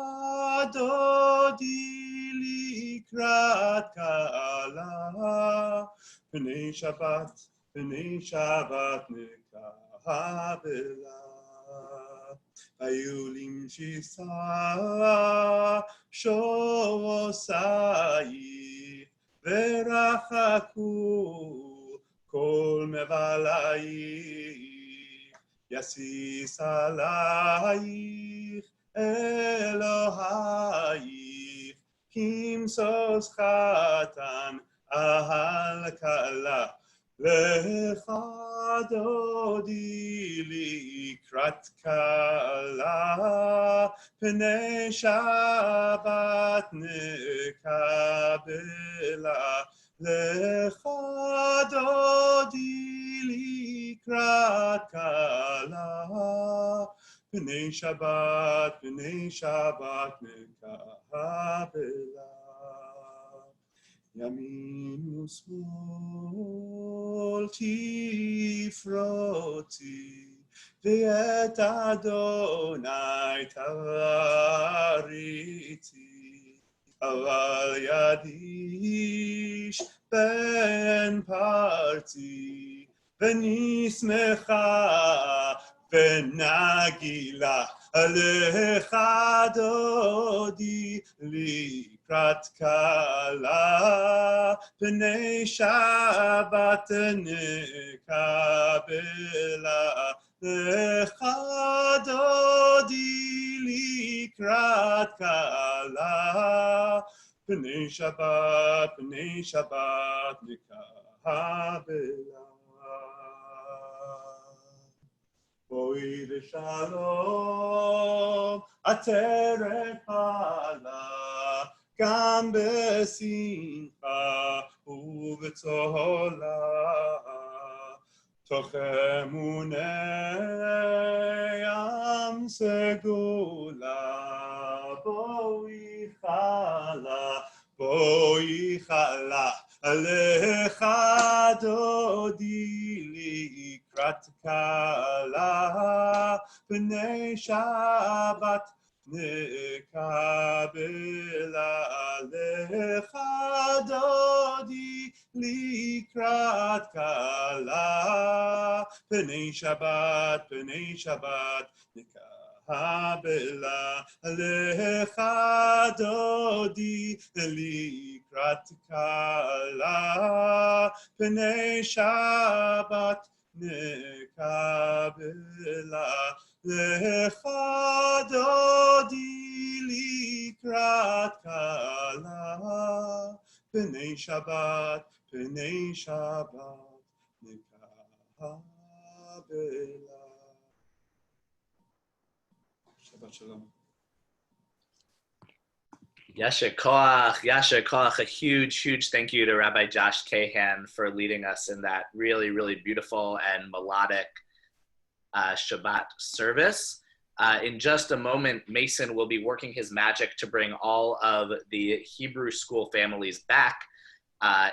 דודי לקראת כלה פני שבת נקבלה היו למשיסה שורסייך ורחקו כל מבלייך יסיס עלייך אלוהייך כמסוס חתן אהל כלה לך דודי לקראת כלה פני שבת נקבלה לך דודי לקראת כלה פני שבת נקבלה ימין ושמאל תפרוטי ואת אדוני תריתי אבל ידיש בן פרתי ונשמחה ונגילה לך דודי לקראת כלה פני שבת נקבלה לך דודי לקראת כלה פני שבת נקבלה בואי לשלום עטרת עלה גם בשמחה ובצהלה תוך אמוני עם סגולה בואי חלה לך דודי לקראת כלה פני שבת נקבלה לך דודי לקראת כלה פני שבת נקבלה לך דודי לקראת כלה פני שבת נקבלה לך דודי לקראת כלה פני שבת נקבלה שבת שלום. Yasher Koach, Yasher Koach. A huge thank you to Rabbi Josh Kahan for leading us in that really beautiful and melodic Shabbat service. In just a moment, Mason will be working his magic to bring all of the Hebrew school families back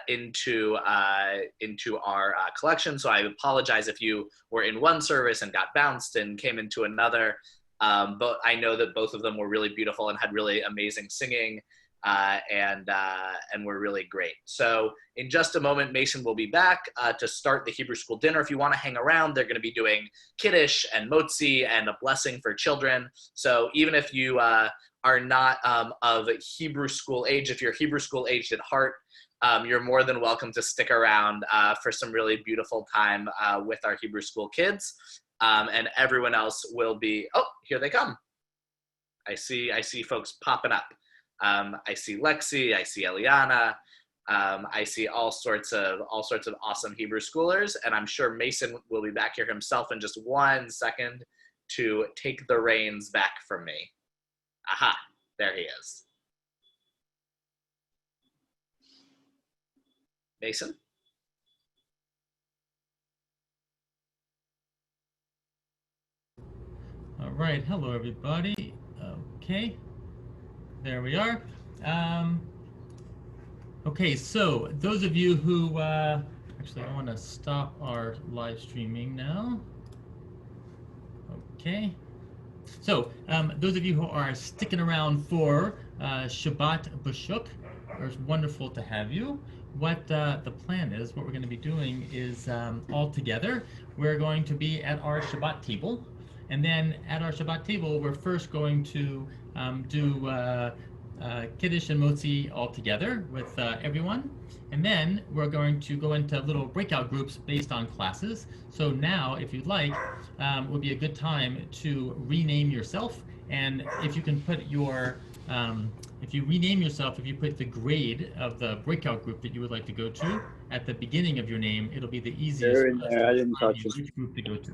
into our collection. So I apologize if you were in one service and got bounced and came into another. But I know that both of them were really beautiful and had really amazing singing, and were really great. So in just a moment, Mason will be back to start the Hebrew school dinner. If you want to hang around, they're going to be doing kiddush and motzi and a blessing for children. So even if you are not of Hebrew school age, if you're Hebrew school aged at heart, you're more than welcome to stick around for some really beautiful time with our Hebrew school kids. And everyone else will be, oh, here they come. I see folks popping up. I see Lexi, I see Eliana, I see all sorts of awesome Hebrew schoolers, and I'm sure Mason will be back here himself in just 1 second to take the reins back from me. Aha, there he is. Mason? All right, hello everybody. Okay, there we are. Okay, so those of you who, actually I want to stop our live streaming now. Okay, so those of you who are sticking around for Shabbat B'Shuk, it's wonderful to have you. What the plan is, what we're going to be doing is all together, we're going to be at our Shabbat table. And then at our Shabbat table, we're first going to do Kiddush and Motzi all together with everyone. And then we're going to go into little breakout groups based on classes. So now, if you'd like, would be a good time to rename yourself. And if you can put your, if you rename yourself, if you put the grade of the breakout group that you would like to go to at the beginning of your name, it'll be the easiest for us to decide which group to go to.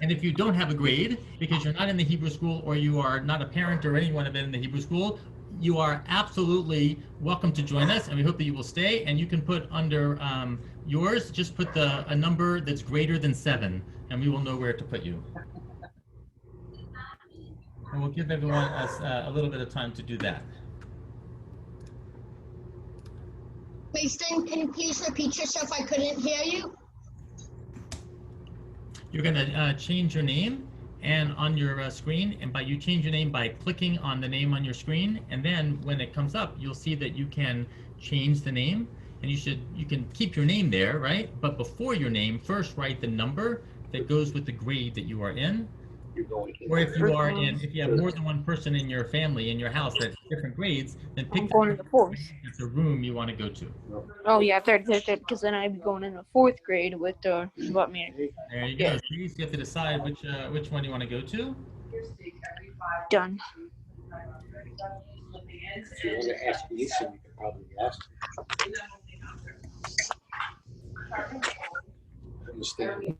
And if you don't have a grade, because you're not in the Hebrew school or you are not a parent or anyone of it in the Hebrew school, you are absolutely welcome to join us, and we hope that you will stay. And you can put under yours, just put a number that's greater than 7, and we will know where to put you. And we'll give everyone a little bit of time to do that. Mason, can you please repeat yourself? I couldn't hear you. You're going to change your name and on your screen, and you change your name by clicking on the name on your screen, and then when it comes up, you'll see that you can change the name, and you can keep your name there, right? But before your name, first write the number that goes with the grade that you are in. Or if you have more than one person in your family, in your house that's different grades, then pick the 4th. It's a room you want to go to. Oh yeah, third, because then I'd be going in the 4th grade with the Shabbat meeting. There you go. So you have to decide which one you want to go to. Done. If you want to ask Lisa, you can probably ask her. Understand.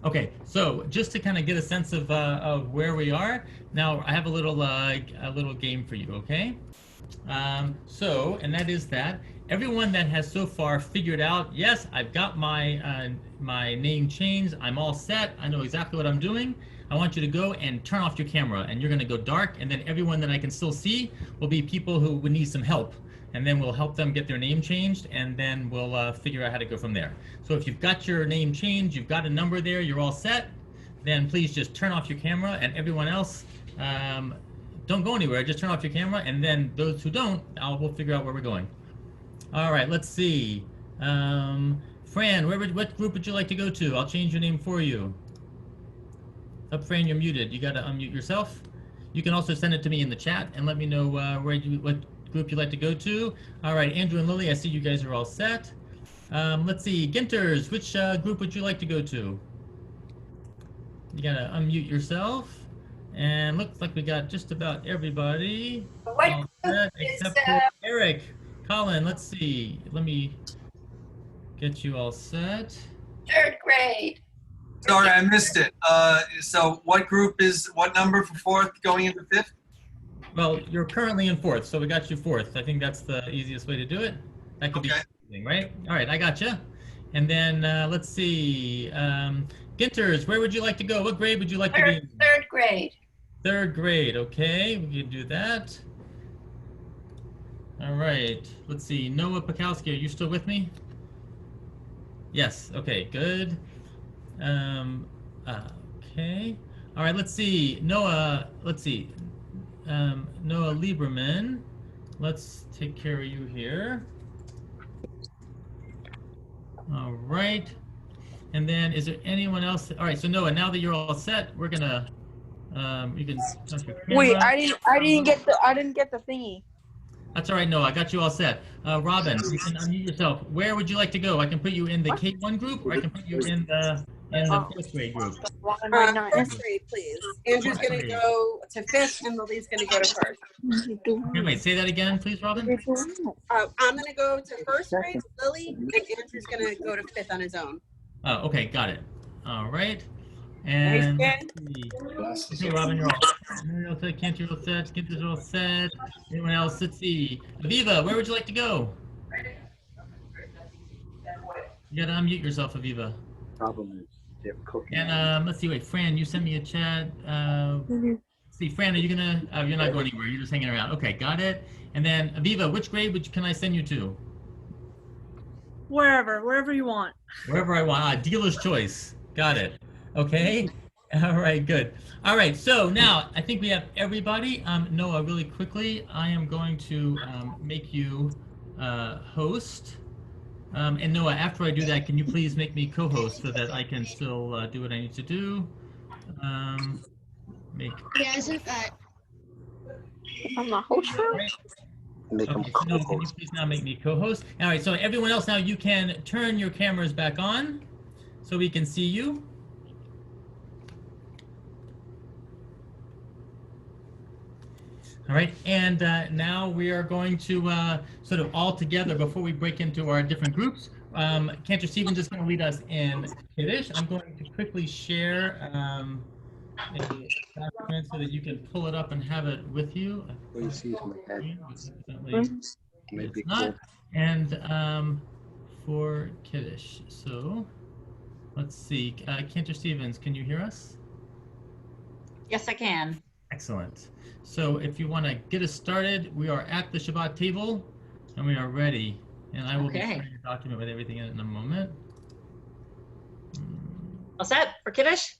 Okay, so just to kind of get a sense of where we are, now I have a little game for you, okay? And that is that everyone that has so far figured out, yes, I've got my my name changed, I'm all set, I know exactly what I'm doing, I want you to go and turn off your camera, and you're going to go dark, and then everyone that I can still see will be people who would need some help. And then we'll help them get their name changed, and then we'll figure out how to go from there. So if you've got your name changed, you've got a number there, you're all set, then please just turn off your camera, and everyone else, don't go anywhere, just turn off your camera, and then those who don't, we'll figure out where we're going. All right, let's see. Fran, what group would you like to go to? I'll change your name for you. Up, Fran, you're muted. You got to unmute yourself. You can also send it to me in the chat and let me know what group you'd like to go to. All right, Andrew and Lily, I see you guys are all set. Let's see, Ginters, which group would you like to go to? You gotta unmute yourself. And looks like we got just about everybody all set, except for Eric. Colin, let's see. Let me get you all set. 3rd grade. Sorry, I missed it. So what number for 4th going into 5th? Well, you're currently in 4th, so we got you 4th. I think that's the easiest way to do it. That could be something, right? All right, I got you. And then let's see, Ginters, where would you like to go? What grade would you like to be in? 3rd grade. 3rd grade, okay, we can do that. All right, let's see, Noah Pakowski, are you still with me? Yes, okay, good. Okay. All right, let's see. Noah, let's see. Noah Lieberman. Let's take care of you here. All right. And then is there anyone else? All right, so Noah, now that you're all set, we're gonna you can touch your camera. Wait, I didn't get the thingy. That's all right, Noah. I got you all set. Robin, you can unmute yourself. Where would you like to go? I can put you in the K1 group, or I can put you in the first grade group. First grade, please. Andrew's going to go to fifth, and Lily's going to go to first. Okay, wait, say that again, please, Robin. I'm going to go to first grade with Lily, and Andrew's going to go to fifth on his own. Oh, okay, got it. All right. And let's see. Okay, Robin, you're all set. Cantor's all set. Cantor's all set. Anyone else? Let's see. Aviva, where would you like to go? You gotta unmute yourself, Aviva. Problem is they're cooking. And let's see. Wait, Fran, you sent me a chat. Let's see, Fran, are you gonna? You're not going anywhere. You're just hanging around. Okay, got it. And then Aviva, which grade can I send you to? Wherever you want. Wherever I want. Dealer's choice. Got it. Okay. All right, good. All right, so now I think we have everybody. Noah, really quickly, I am going to make you host. And Noah, after I do that, can you please make me co-host so that I can still do what I need to do? Yeah, isn't that? I'm the host now? Make them Okay, so Noah, can you please now make me co-host? All right, so everyone else now, you can turn your cameras back on so we can see you. All right, and now we are going to sort of all together, before we break into our different groups, Cantor Stevens is going to lead us in Kiddush. I'm going to quickly share a document so that you can pull it up and have it with you. What you see is my head. It's not. And for Kiddush, so let's see. Cantor Stevens, can you hear us? Yes, I can. Excellent. So if you want to get us started, we are at the Shabbat table and we are ready. And I will be sharing a document with everything in a moment. All set for Kiddush?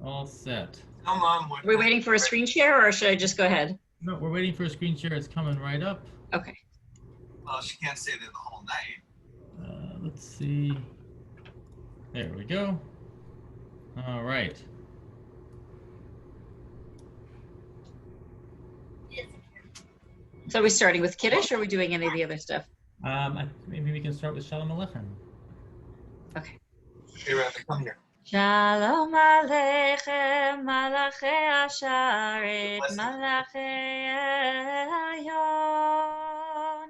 All set. Come on. Are we waiting for a screen share or should I just go ahead? No, we're waiting for a screen share. It's coming right up. Okay. Well, she can't stay there the whole night. Let's see. There we go. All right. So are we starting with Kiddush or are we doing any of the other stuff? Maybe we can start with Shalom Aleichem. Okay. Hey, Randy, come here. Shalom Aleichem, Malachei Asharet, Malachei Elyon,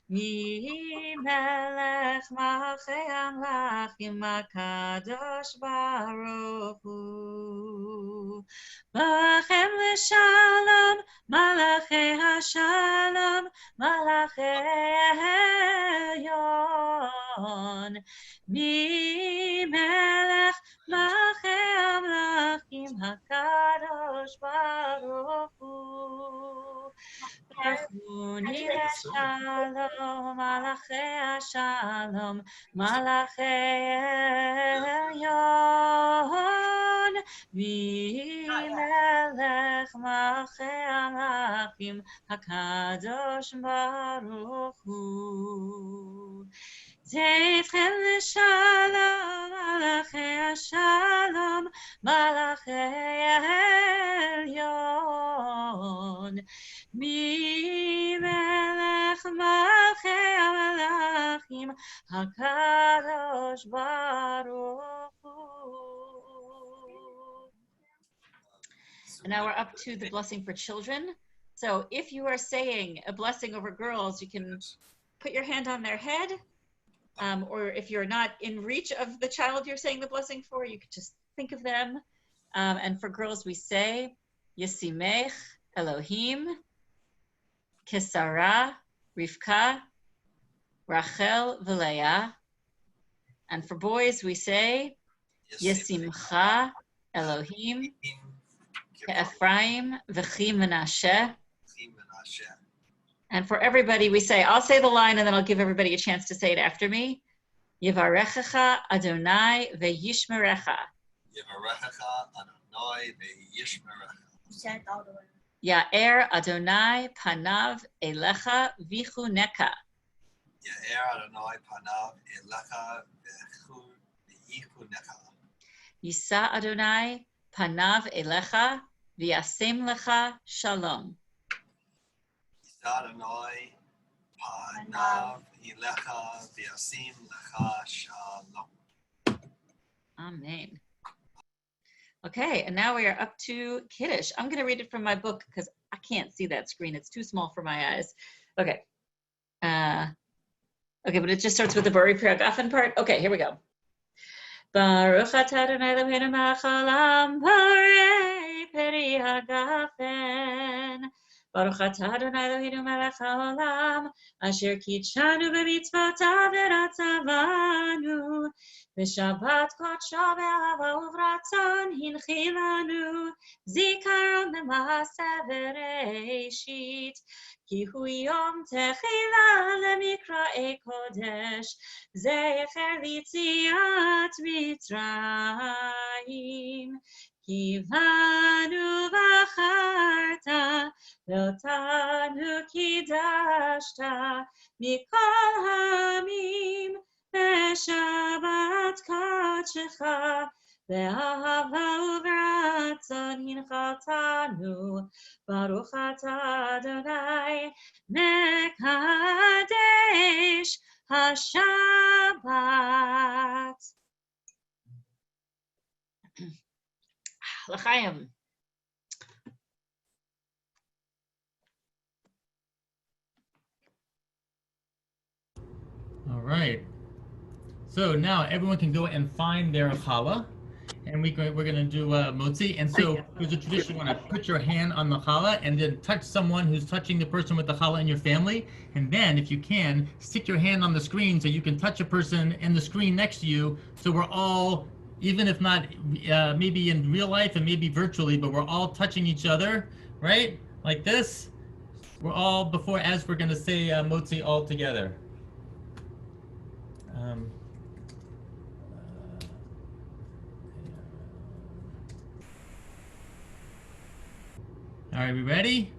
Mi Melech Malachei Amlachim, HaKadosh Baruch Hu. Malachem L'Shalom, Malachei HaShalom, Malachei Elyon, Mi Melech Malachei Amlachim, HaKadosh Baruch Hu. Bechuni L'Shalom, Malachei HaShalom, Malachei Elyon, Mi Melech Malachei Amlachim, HaKadosh Baruch Hu. Zeitchem L'Shalom, Malachei HaShalom, Malachei Elyon, Mi Melech Malachei Amlachim, HaKadosh Baruch Hu. And now we're up to the blessing for children. So if you are saying a blessing over girls, you can put your hand on their head. Or if you're not in reach of the child you're saying the blessing for, you could just think of them. And for girls, we say, Yesimech Elohim, Kesara, Rivka, Rachel, V'Leah. And for boys, we say, Yesimcha Elohim, Ephraim, V'chi Menashe. And for everybody, we say, I'll say the line and then I'll give everybody a chance to say it after me. Yivarechecha Adonai ve'yishmerecha. Yevarechecha Adonai ve'yishmerecha. You said it all the way. Ya'er Adonai panav elecha vichuneka. Ya'er Adonai panav elecha ve'yichuneka. Yisa Adonai panav elecha v'yasem lecha shalom. Yisa Adonai panav elecha v'yasim lecha shalom. Amen. Okay, and now we are up to Kiddush. I'm going to read it from my book because I can't see that screen. It's too small for my eyes. Okay. Okay, but it just starts with the Bari Priyagafen part. Okay, here we go. Baruch atah Adonai Eloheinu melech haolam, Bari Priyagafen. Baruch atah Adonai Eloheinu melech haolam, asher kitshanu b'mitzvotav v'ratzavanu. V'shabbat kodsho be'ahava uvratzon hinchilanu. Zikaron lema'aseh v'reishit. Ki hu yom techila lemikra'ei kodesh. Zecher litziat Mitzrayim. Kivanu v'acharta ve'otanu kidashta mikol hamim. Be'shabbat kodshecha be'ahava uvratzon hinchaltanu. Baruch atah Adonai mekadesh Hashabbat. L'chaim. All right. So now everyone can go and find their challah, and we're going to do motzi. And so there's a tradition: you want to put your hand on the challah and then touch someone who's touching the person with the challah in your family, and then, if you can, stick your hand on the screen so you can touch a person in the screen next to you. So we're all, even if not maybe in real life and maybe virtually, but we're all touching each other, right? Like this. We're all as we're going to say motzi all together. All right, we ready?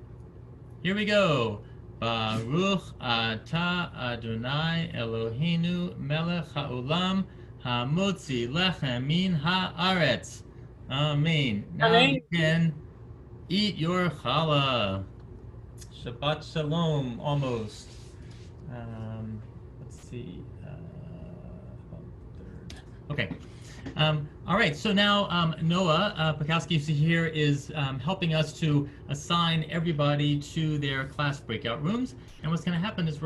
Here we go. Baruch atah Adonai Eloheinu melech haolam hamotzi lechem min haaretz. Amen. Now you can eat your challah. Shabbat shalom, almost. Let's see. Okay. All right, so now Noah Pekowski here is helping us to assign everybody to their class breakout rooms. And what's going to happen is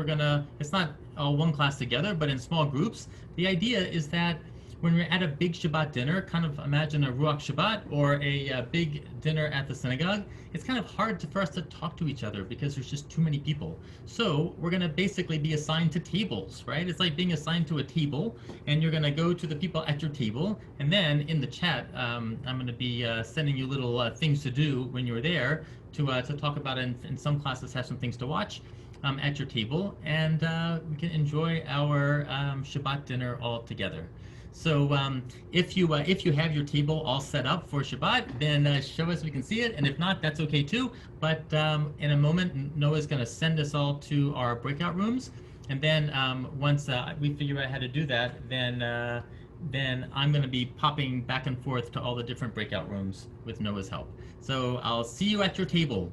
it's not all one class together, but in small groups. The idea is that when we're at a big Shabbat dinner, kind of imagine a Ruach Shabbat or a big dinner at the synagogue, it's kind of hard for us to talk to each other because there's just too many people. So we're going to basically be assigned to tables, right? It's like being assigned to a table, and you're going to go to the people at your table, and then in the chat, I'm going to be sending you little things to do when you're there to talk about it. In some classes have some things to watch at your table, and we can enjoy our Shabbat dinner all together. So if you have your table all set up for Shabbat, then show us so we can see it. And if not, that's okay too. But in a moment, Noah's going to send us all to our breakout rooms. And then once we figure out how to do that, then I'm going to be popping back and forth to all the different breakout rooms with Noah's help. So I'll see you at your table.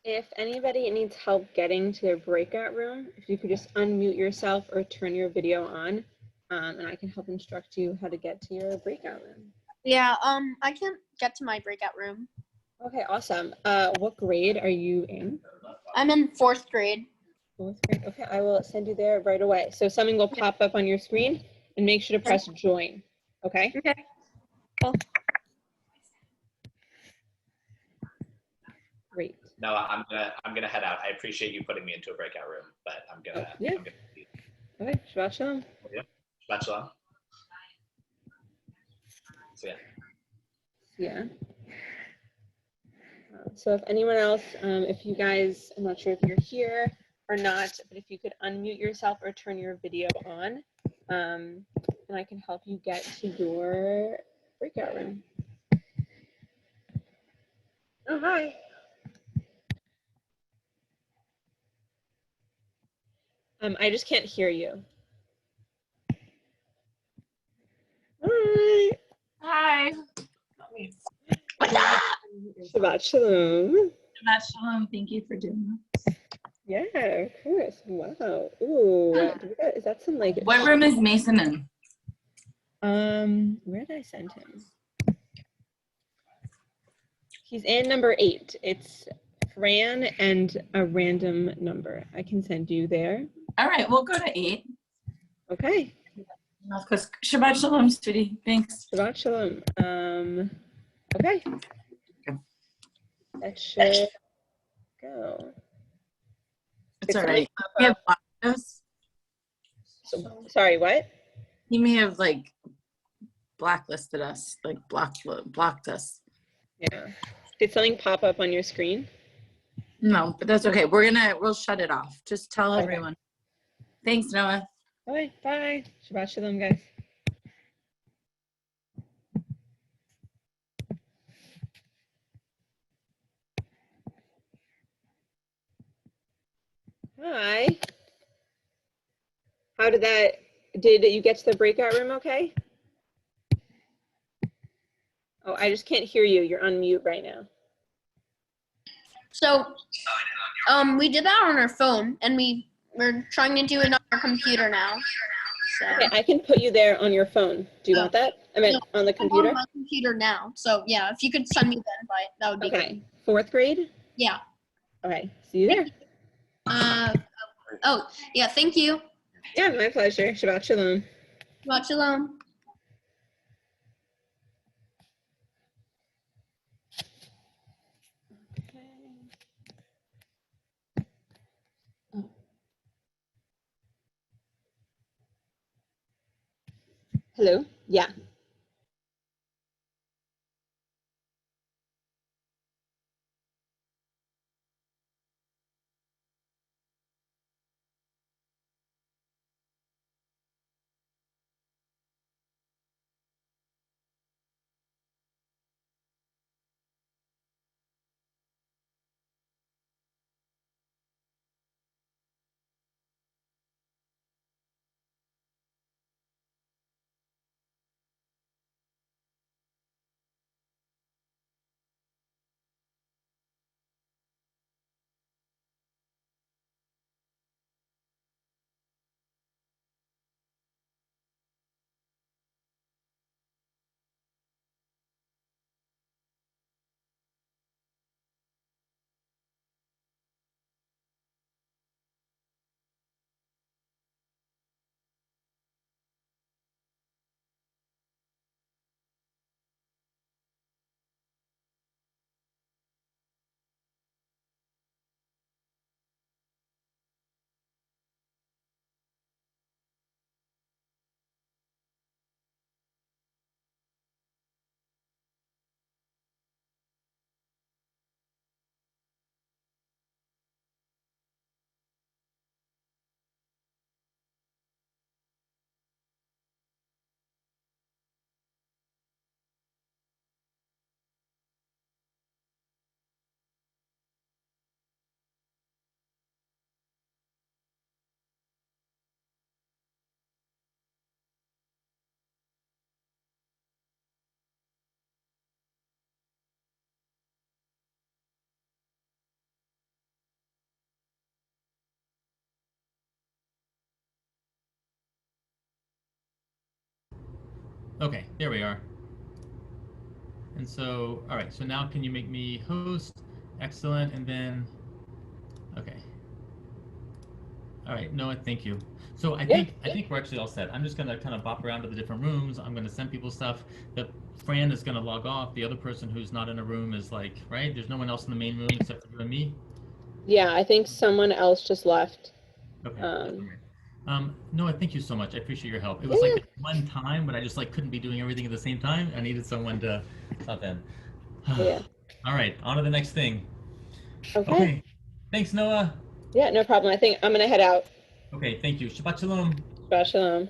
If anybody needs help getting to their breakout room, if you could just unmute yourself or turn your video on, and I can help instruct you how to get to your breakout room. Yeah, I can't get to my breakout room. Okay, awesome. What grade are you in? I'm in 4th grade. 4th grade. Okay, I will send you there right away. So something will pop up on your screen, and make sure to press join. Okay? Okay. Cool. Great. No, I'm gonna head out. I appreciate you putting me into a breakout room, but I'm gonna. Yeah. I'm gonna leave. Okay, Shabbat Shalom. Yeah. Shabbat shalom. So yeah. Yeah. So if anyone else, if you guys, I'm not sure if you're here or not, but if you could unmute yourself or turn your video on, and I can help you get to your breakout room. Oh, hi. I just can't hear you. Hi. Hi. Shabbat Shalom. Shabbat Shalom. Thank you for doing this. Yeah, of course. Wow. Ooh, is that some like? What room is Mason in? Where did I send him? He's in number 8. It's Fran and a random number. I can send you there. All right, we'll go to 8. Okay. Of course. Shabbat Shalom, sweetie. Thanks. Shabbat Shalom. Okay. That should go. It's all right. We have blocked us. Sorry, what? He may have like blacklisted us, like blocked us. Yeah. Did something pop up on your screen? No, but that's okay. We'll shut it off. Just tell everyone. Thanks, Noah. Bye. Bye. Shabbat Shalom, guys. Hi. Did you get to the breakout room okay? Oh, I just can't hear you. You're on mute right now. So, we did that on our phone, and we're trying to do it on our computer now. So. Okay, I can put you there on your phone. Do you want that? I mean, on the computer? I'm on my computer now. So, yeah, if you could send me the invite, that would be okay. Good. 4th grade? Yeah. Okay, see you there. Oh, yeah, thank you. Yeah, my pleasure. Shabbat Shalom. Shabbat Shalom. Hello? Yeah. Okay, there we are. And so, all right, so now can you make me host? Excellent, and then, okay. All right, Noah, thank you. So I think we're actually all set. I'm just gonna kind of bop around to the different rooms. I'm gonna send people stuff. The Fran is gonna log off. The other person who's not in a room is like, right? There's no one else in the main room except for you and me. Yeah, I think someone else just left. Okay. Noah, thank you so much. I appreciate your help. It was like that one time when I just like couldn't be doing everything at the same time. I needed someone to stop in. Yeah. All right, on to the next thing. Okay. Thanks, Noah. Yeah, no problem. I think I'm gonna head out. Okay, thank you. Shabbat shalom. Shabbat shalom.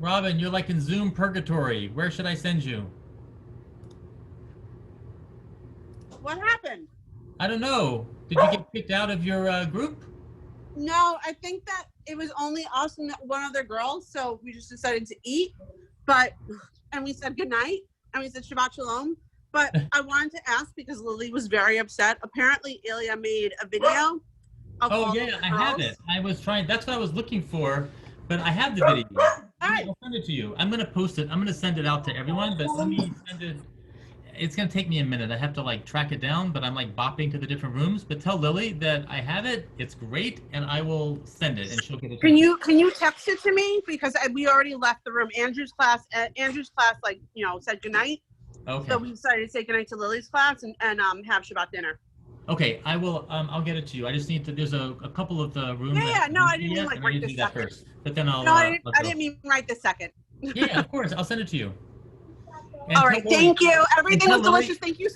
Robin, you're like in Zoom purgatory. Where should I send you? What happened? I don't know. Did you get kicked out of your group? No, I think that it was only us and one other girl, so we just decided to eat. And we said goodnight, and we said Shabbat Shalom. But I wanted to ask because Lily was very upset. Apparently, Ilya made a video of Oh all yeah, the I have girls. it. I was trying. That's what I was looking for, but I have the video. I'll send it to you. I'm gonna post it. I'm gonna send it out to everyone, but let me send it. It's gonna take me a minute. I have to like track it down, but I'm like bopping to the different rooms. But tell Lily that I have it. It's great, and I will send it, and she'll get it. Can you text it to me because we already left the room. Andrew's class, like said goodnight. Okay. So we decided to say goodnight to Lily's class and have Shabbat dinner. Okay, I will. I'll get it to you. I just need to. There's a couple of the rooms. Yeah, no, I didn't mean yet, like and I right need to this do that second. first. But then I'll. No, I I'll didn't mean right this second. Yeah, of course. I'll send it to you. And All tell right, Lily- thank you. and Everything tell was Lily- delicious. Thank you.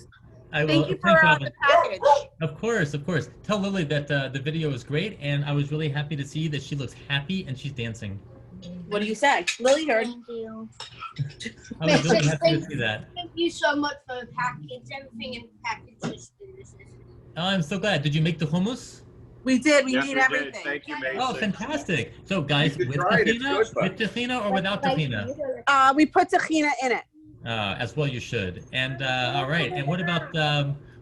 I will. Thank you for Thanks, the Robin. package. Of course, of course. Tell Lily that the video is great, and I was really happy to see that she looks happy and she's dancing. What do you say? Lily heard. Thank you. I was really happy to see that. Thank you so much for the package. Everything in the package is delicious. Oh, I'm so glad. Did you make the hummus? We did. We Yes, made we did. everything. Thank you, Oh, Mason. fantastic. So, guys, You with should try it. It's tahina, good, but- with tahina, or without tahina? We put tahina in it. As well, you should. And all right. And what about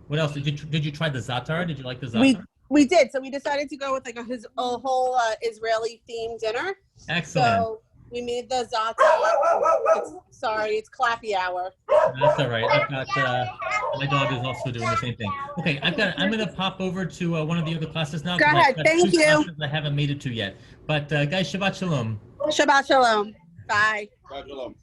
what else? Did you try the za'atar? Did you like the za'atar? We did. So we decided to go with like a whole Israeli themed dinner. Excellent. So we made the za'atar. It's clappy hour. That's all right. I've got my dog is also doing the same thing. Okay, I'm gonna pop over to one of the other classes now. Go 'cause ahead. I've got Thank two you. classes I haven't made it to yet. But guys, Shabbat Shalom. Shabbat Shalom. Bye. Shabbat Shalom.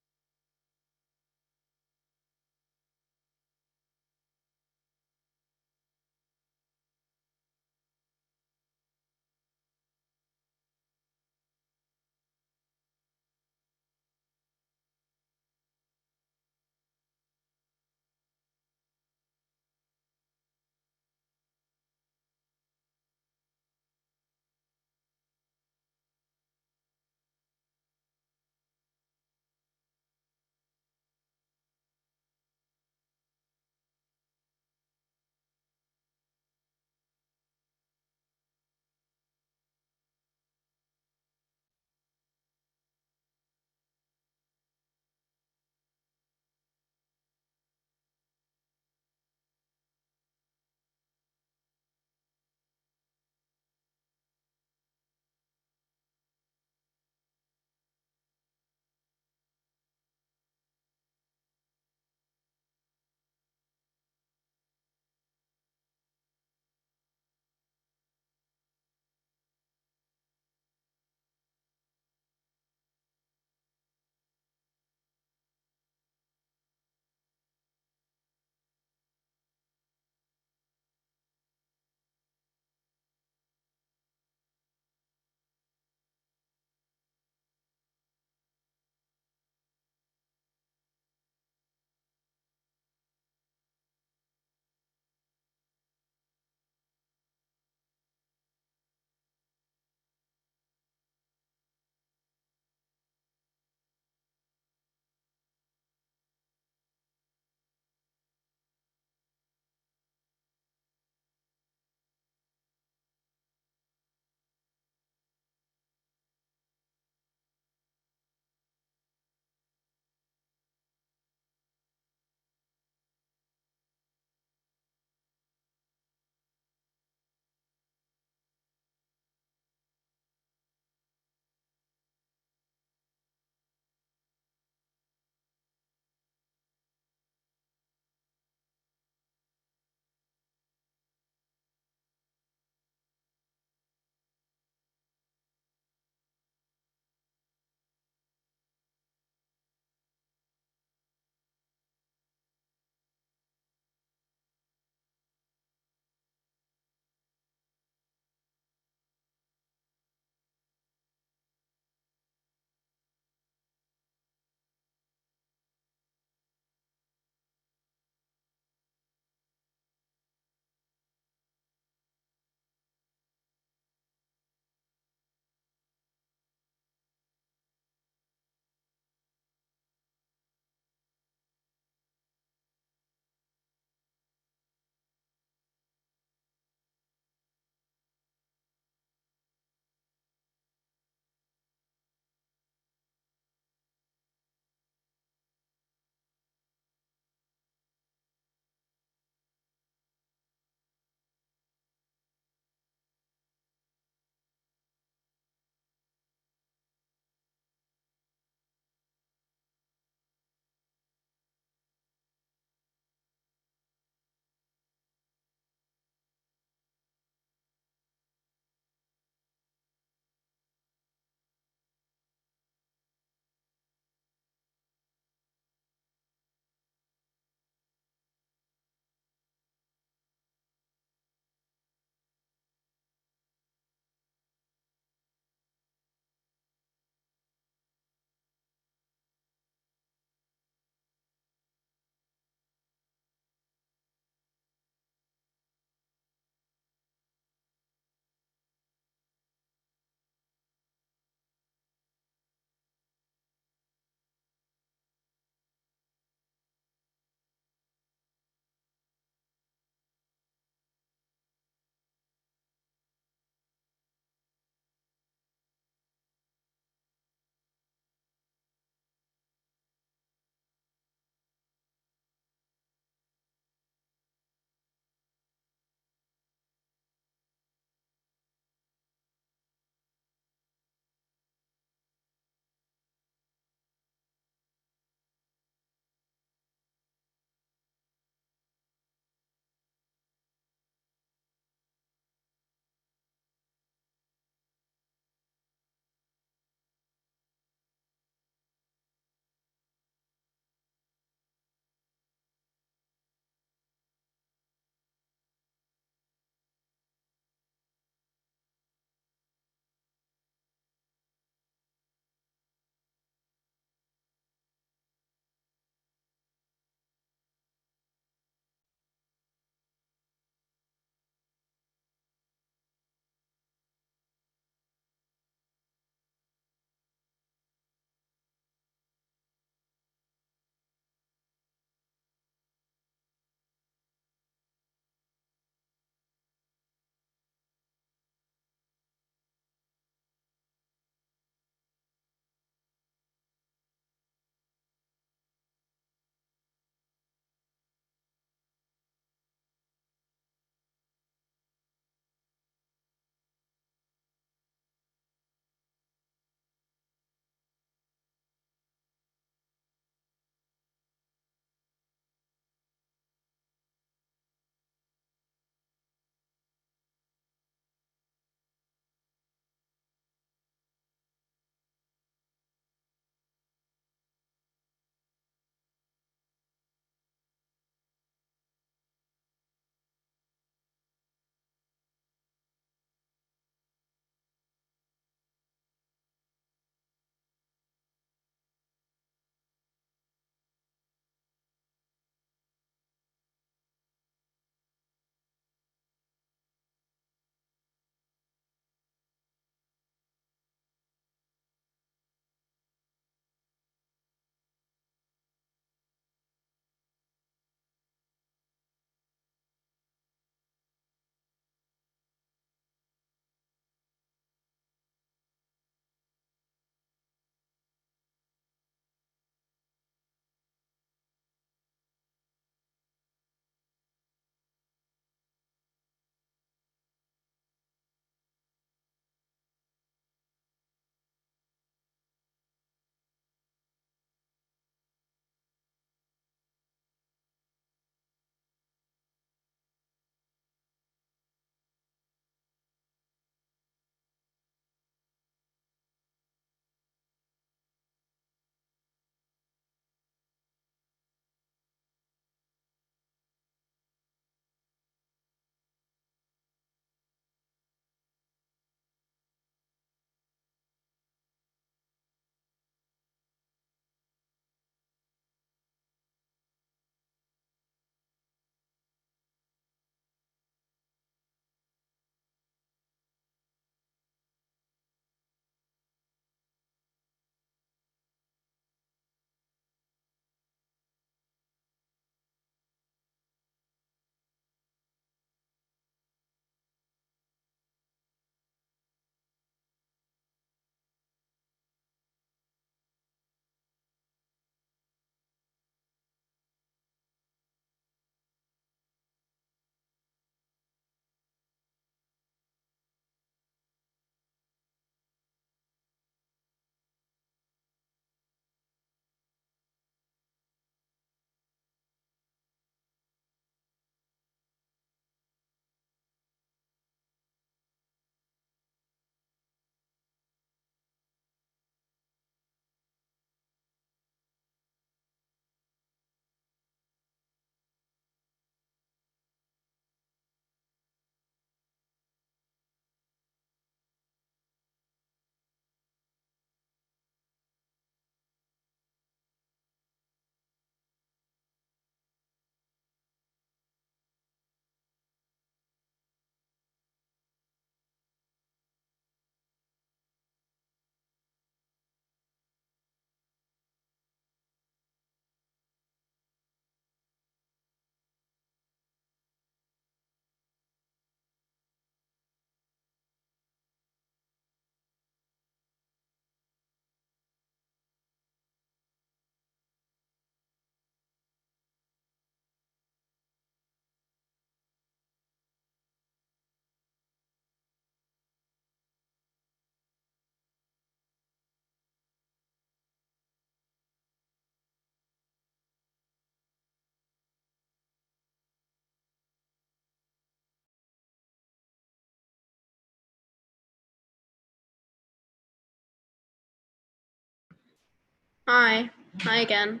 Hi. Hi again.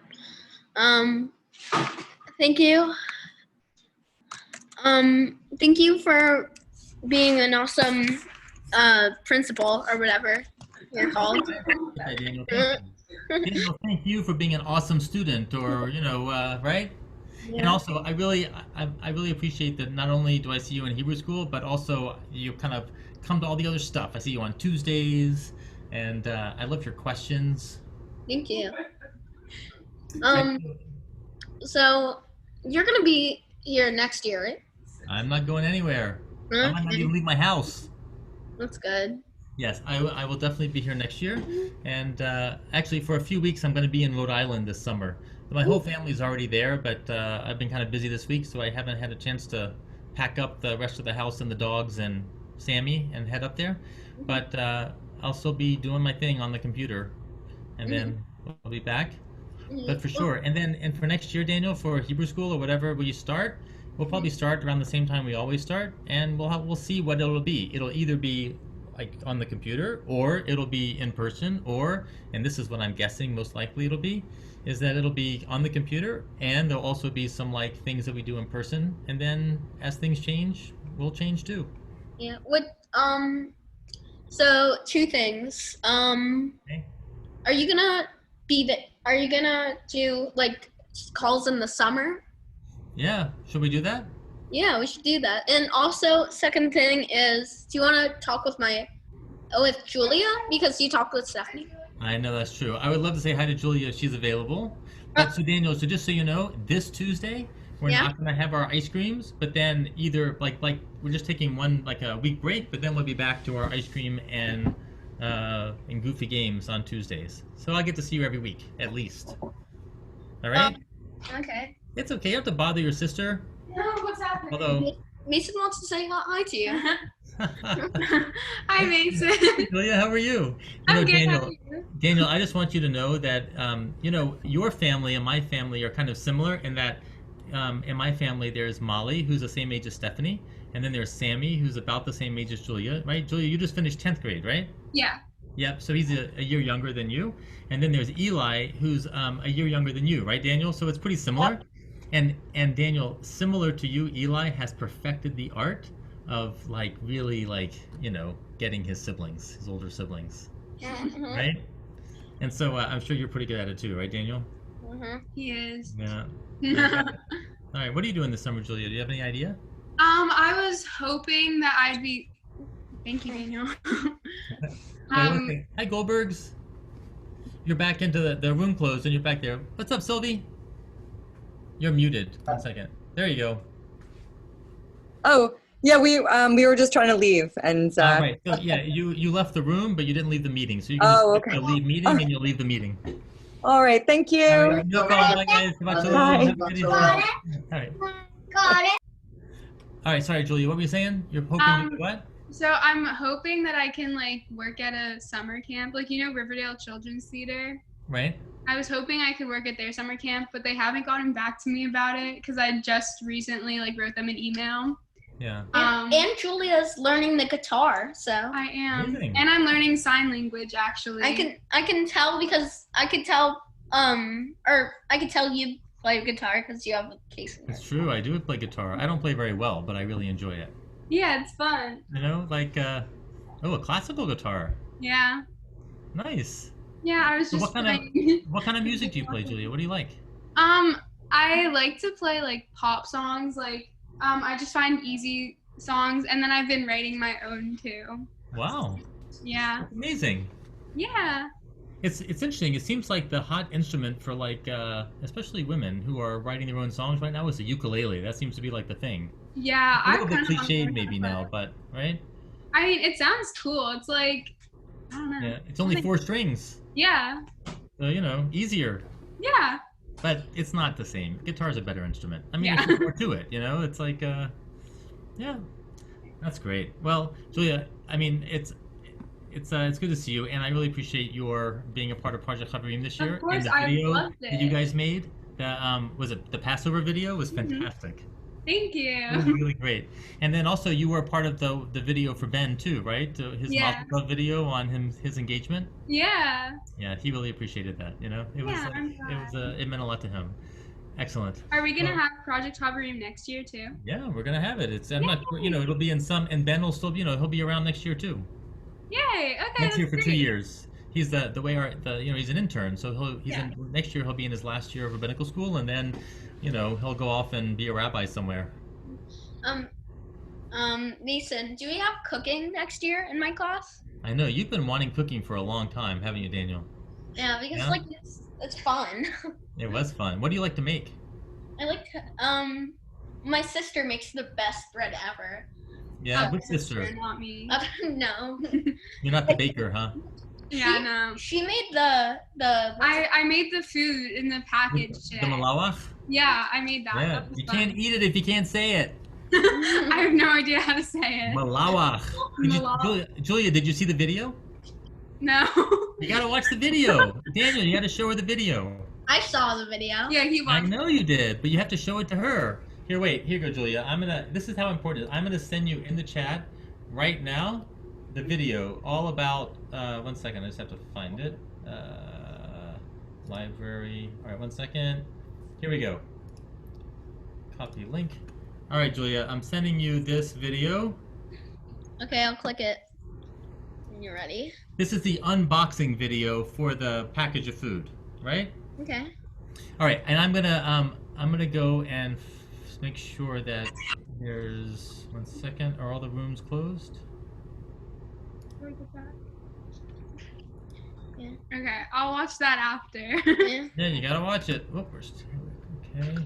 Thank you. Thank you for being an awesome principal or whatever you're called. Okay, Daniel, thank you. Daniel, thank you for being an awesome student, or right? And Yeah. also, I really appreciate that. Not only do I see you in Hebrew school, but also you kind of come to all the other stuff. I see you on Tuesdays, and I love your questions. Thank you. So you're gonna be here next year, right? I'm not going anywhere. I might not even leave my house. That's good. Yes, I will definitely be here next year. And actually, for a few weeks, I'm going to be in Rhode Island this summer. My whole family's already there, but I've been kind of busy this week, so I haven't had a chance to pack up the rest of the house and the dogs and Sammy and head up there. But I'll still be doing my thing on the computer, and then I'll be back. But for sure. And for next year, Daniel, for Hebrew school or whatever we start, we'll probably start around the same time we always start, and we'll see what it'll be. It'll either be like on the computer, or it'll be in person, or, and this is what I'm guessing most likely it'll be, is that it'll be on the computer, and there'll also be some like things that we do in person, and then as things change, we'll change too. Yeah. So two things. Okay. Are you gonna do like calls in the summer? Yeah, should we do that? Yeah, we should do that. And also, second thing is, do you want to talk with Julia, because you talked with Stephanie? I know that's true. I would love to say hi to Julia if she's available. But so Daniel, so just so you know, this Tuesday we're not going to have our ice creams, but then either like we're just taking one like a week break, but then we'll be back to our ice cream and goofy games on Tuesdays. So I get to see you every week at least. All right? Okay. It's okay. You don't have to bother your sister. No, what's happening? Although Mason wants to say hi to you. Hi, Mason. Julia, how are you? I'm good. Daniel, How are you? Daniel, I just want you to know that your family and my family are kind of similar in that in my family there's Molly, who's the same age as Stephanie, and then there's Sammy, who's about the same age as Julia, right? Julia, you just finished 10th grade, right? Yeah. Yep, so he's a year younger than you. And then there's Eli, who's a year younger than you, right, Daniel? So it's pretty similar. Yep. And Daniel, similar to you, Eli has perfected the art of like really like, getting his older siblings, right? And so I'm sure you're pretty good at it too, right, Daniel? He is. Yeah. All right, what are you doing this summer, Julia? Do you have any idea? I was hoping that I'd be. Thank you, Daniel. Hi, Goldbergs. You're back into the room closed, and you're back there. What's up, Sylvie? You're muted. 1 second. There you go. Oh, yeah, we were just trying to leave, and right. So yeah, you left the room, but you didn't leave the meeting. So you can just leave meeting, and you'll leave the meeting. All right, thank you. All right, no problem. Bye, guys. Bye. All right. Got it. All right. Sorry, Julia. What were you saying? You're hoping to what? So I'm hoping that I can like work at a summer camp, like Riverdale Children's Theater. Right. I was hoping I could work at their summer camp, but they haven't gotten back to me about it because I just recently wrote them an email. Yeah. And Julia's learning the guitar, so I am. Amazing. And I'm learning sign language actually. I can tell because I could tell you play guitar because you have a case in It's true. I do play guitar. I don't play very well, but I really enjoy it. Yeah, it's fun. Like a classical guitar. Yeah. Nice. Yeah, I was just what kind of music do you play, Julia? What do you like? I like to play like pop songs. I just find easy songs, and then I've been writing my own too. Wow. Yeah. That's amazing. Yeah. It's interesting. It seems like the hot instrument for especially women who are writing their own songs right now is the ukulele. That seems to be like the thing. Yeah. A little bit cliched maybe now, but right? I mean, it sounds cool. It's like, I don't know. Yeah. It's only 4 strings. Yeah. So, easier. Yeah. But it's not the same. Guitar's a better instrument. I mean, there's more to it, It's like, yeah, that's great. Well, Julia, I mean, it's good to see you, and I really appreciate your being a part of Project Chavarim this year. Of course, and the video I loved it. that you guys made, was it the Passover video? Was fantastic. Thank It was you. really great. And then also you were a part of the video for Ben too, right? His Yeah. Mazel Tov video on his engagement. Yeah. Yeah, he really appreciated that. You know, Yeah, I'm glad. it meant a lot to him. Excellent. Are we gonna Well, have Project Hobby Room next year too? yeah, we're gonna have it. I'm not, it'll be in some, and Ben will still, he'll be around next year too. Yay! Okay, Ben's here that's for great. 2 years. He's the way he's an intern, so next year he'll be in his last year of rabbinical school, and then, he'll go off and be a rabbi somewhere. Mason, do we have cooking next year in my class? I know you've been wanting cooking for a long time, haven't you, Daniel? Yeah, because Yeah? like it's fun. It was fun. What do you like to make? I like my sister makes the best bread ever. Yeah, which sister? Not me. No. You're not the baker, huh? Yeah, no. She made the. I made the food in the package today. The malawach? Yeah, I made that. Yeah, That was you fun. can't eat it if you can't say it. I have no idea how to say it. Malawach. Julia, did you see the video? No. You gotta watch the video. Daniel, you gotta show her the video. I saw the video. Yeah, he I watched. know you did, but you have to show it to her. Here, wait. Here you go, Julia. This is how important it is. I'm gonna send you in the chat right now the video all about. 1 second. I just have to find it. Library. All right, 1 second. Here we go. Copy link. All right, Julia. I'm sending you this video. Okay, I'll click it. When you're ready. This is the unboxing video for the package of food, right? Okay. All right, and I'm gonna go and make sure that there's 1 second. Are all the rooms closed? Yeah. Okay, I'll watch that after. Yeah. Yeah, you gotta watch it. Oh, okay.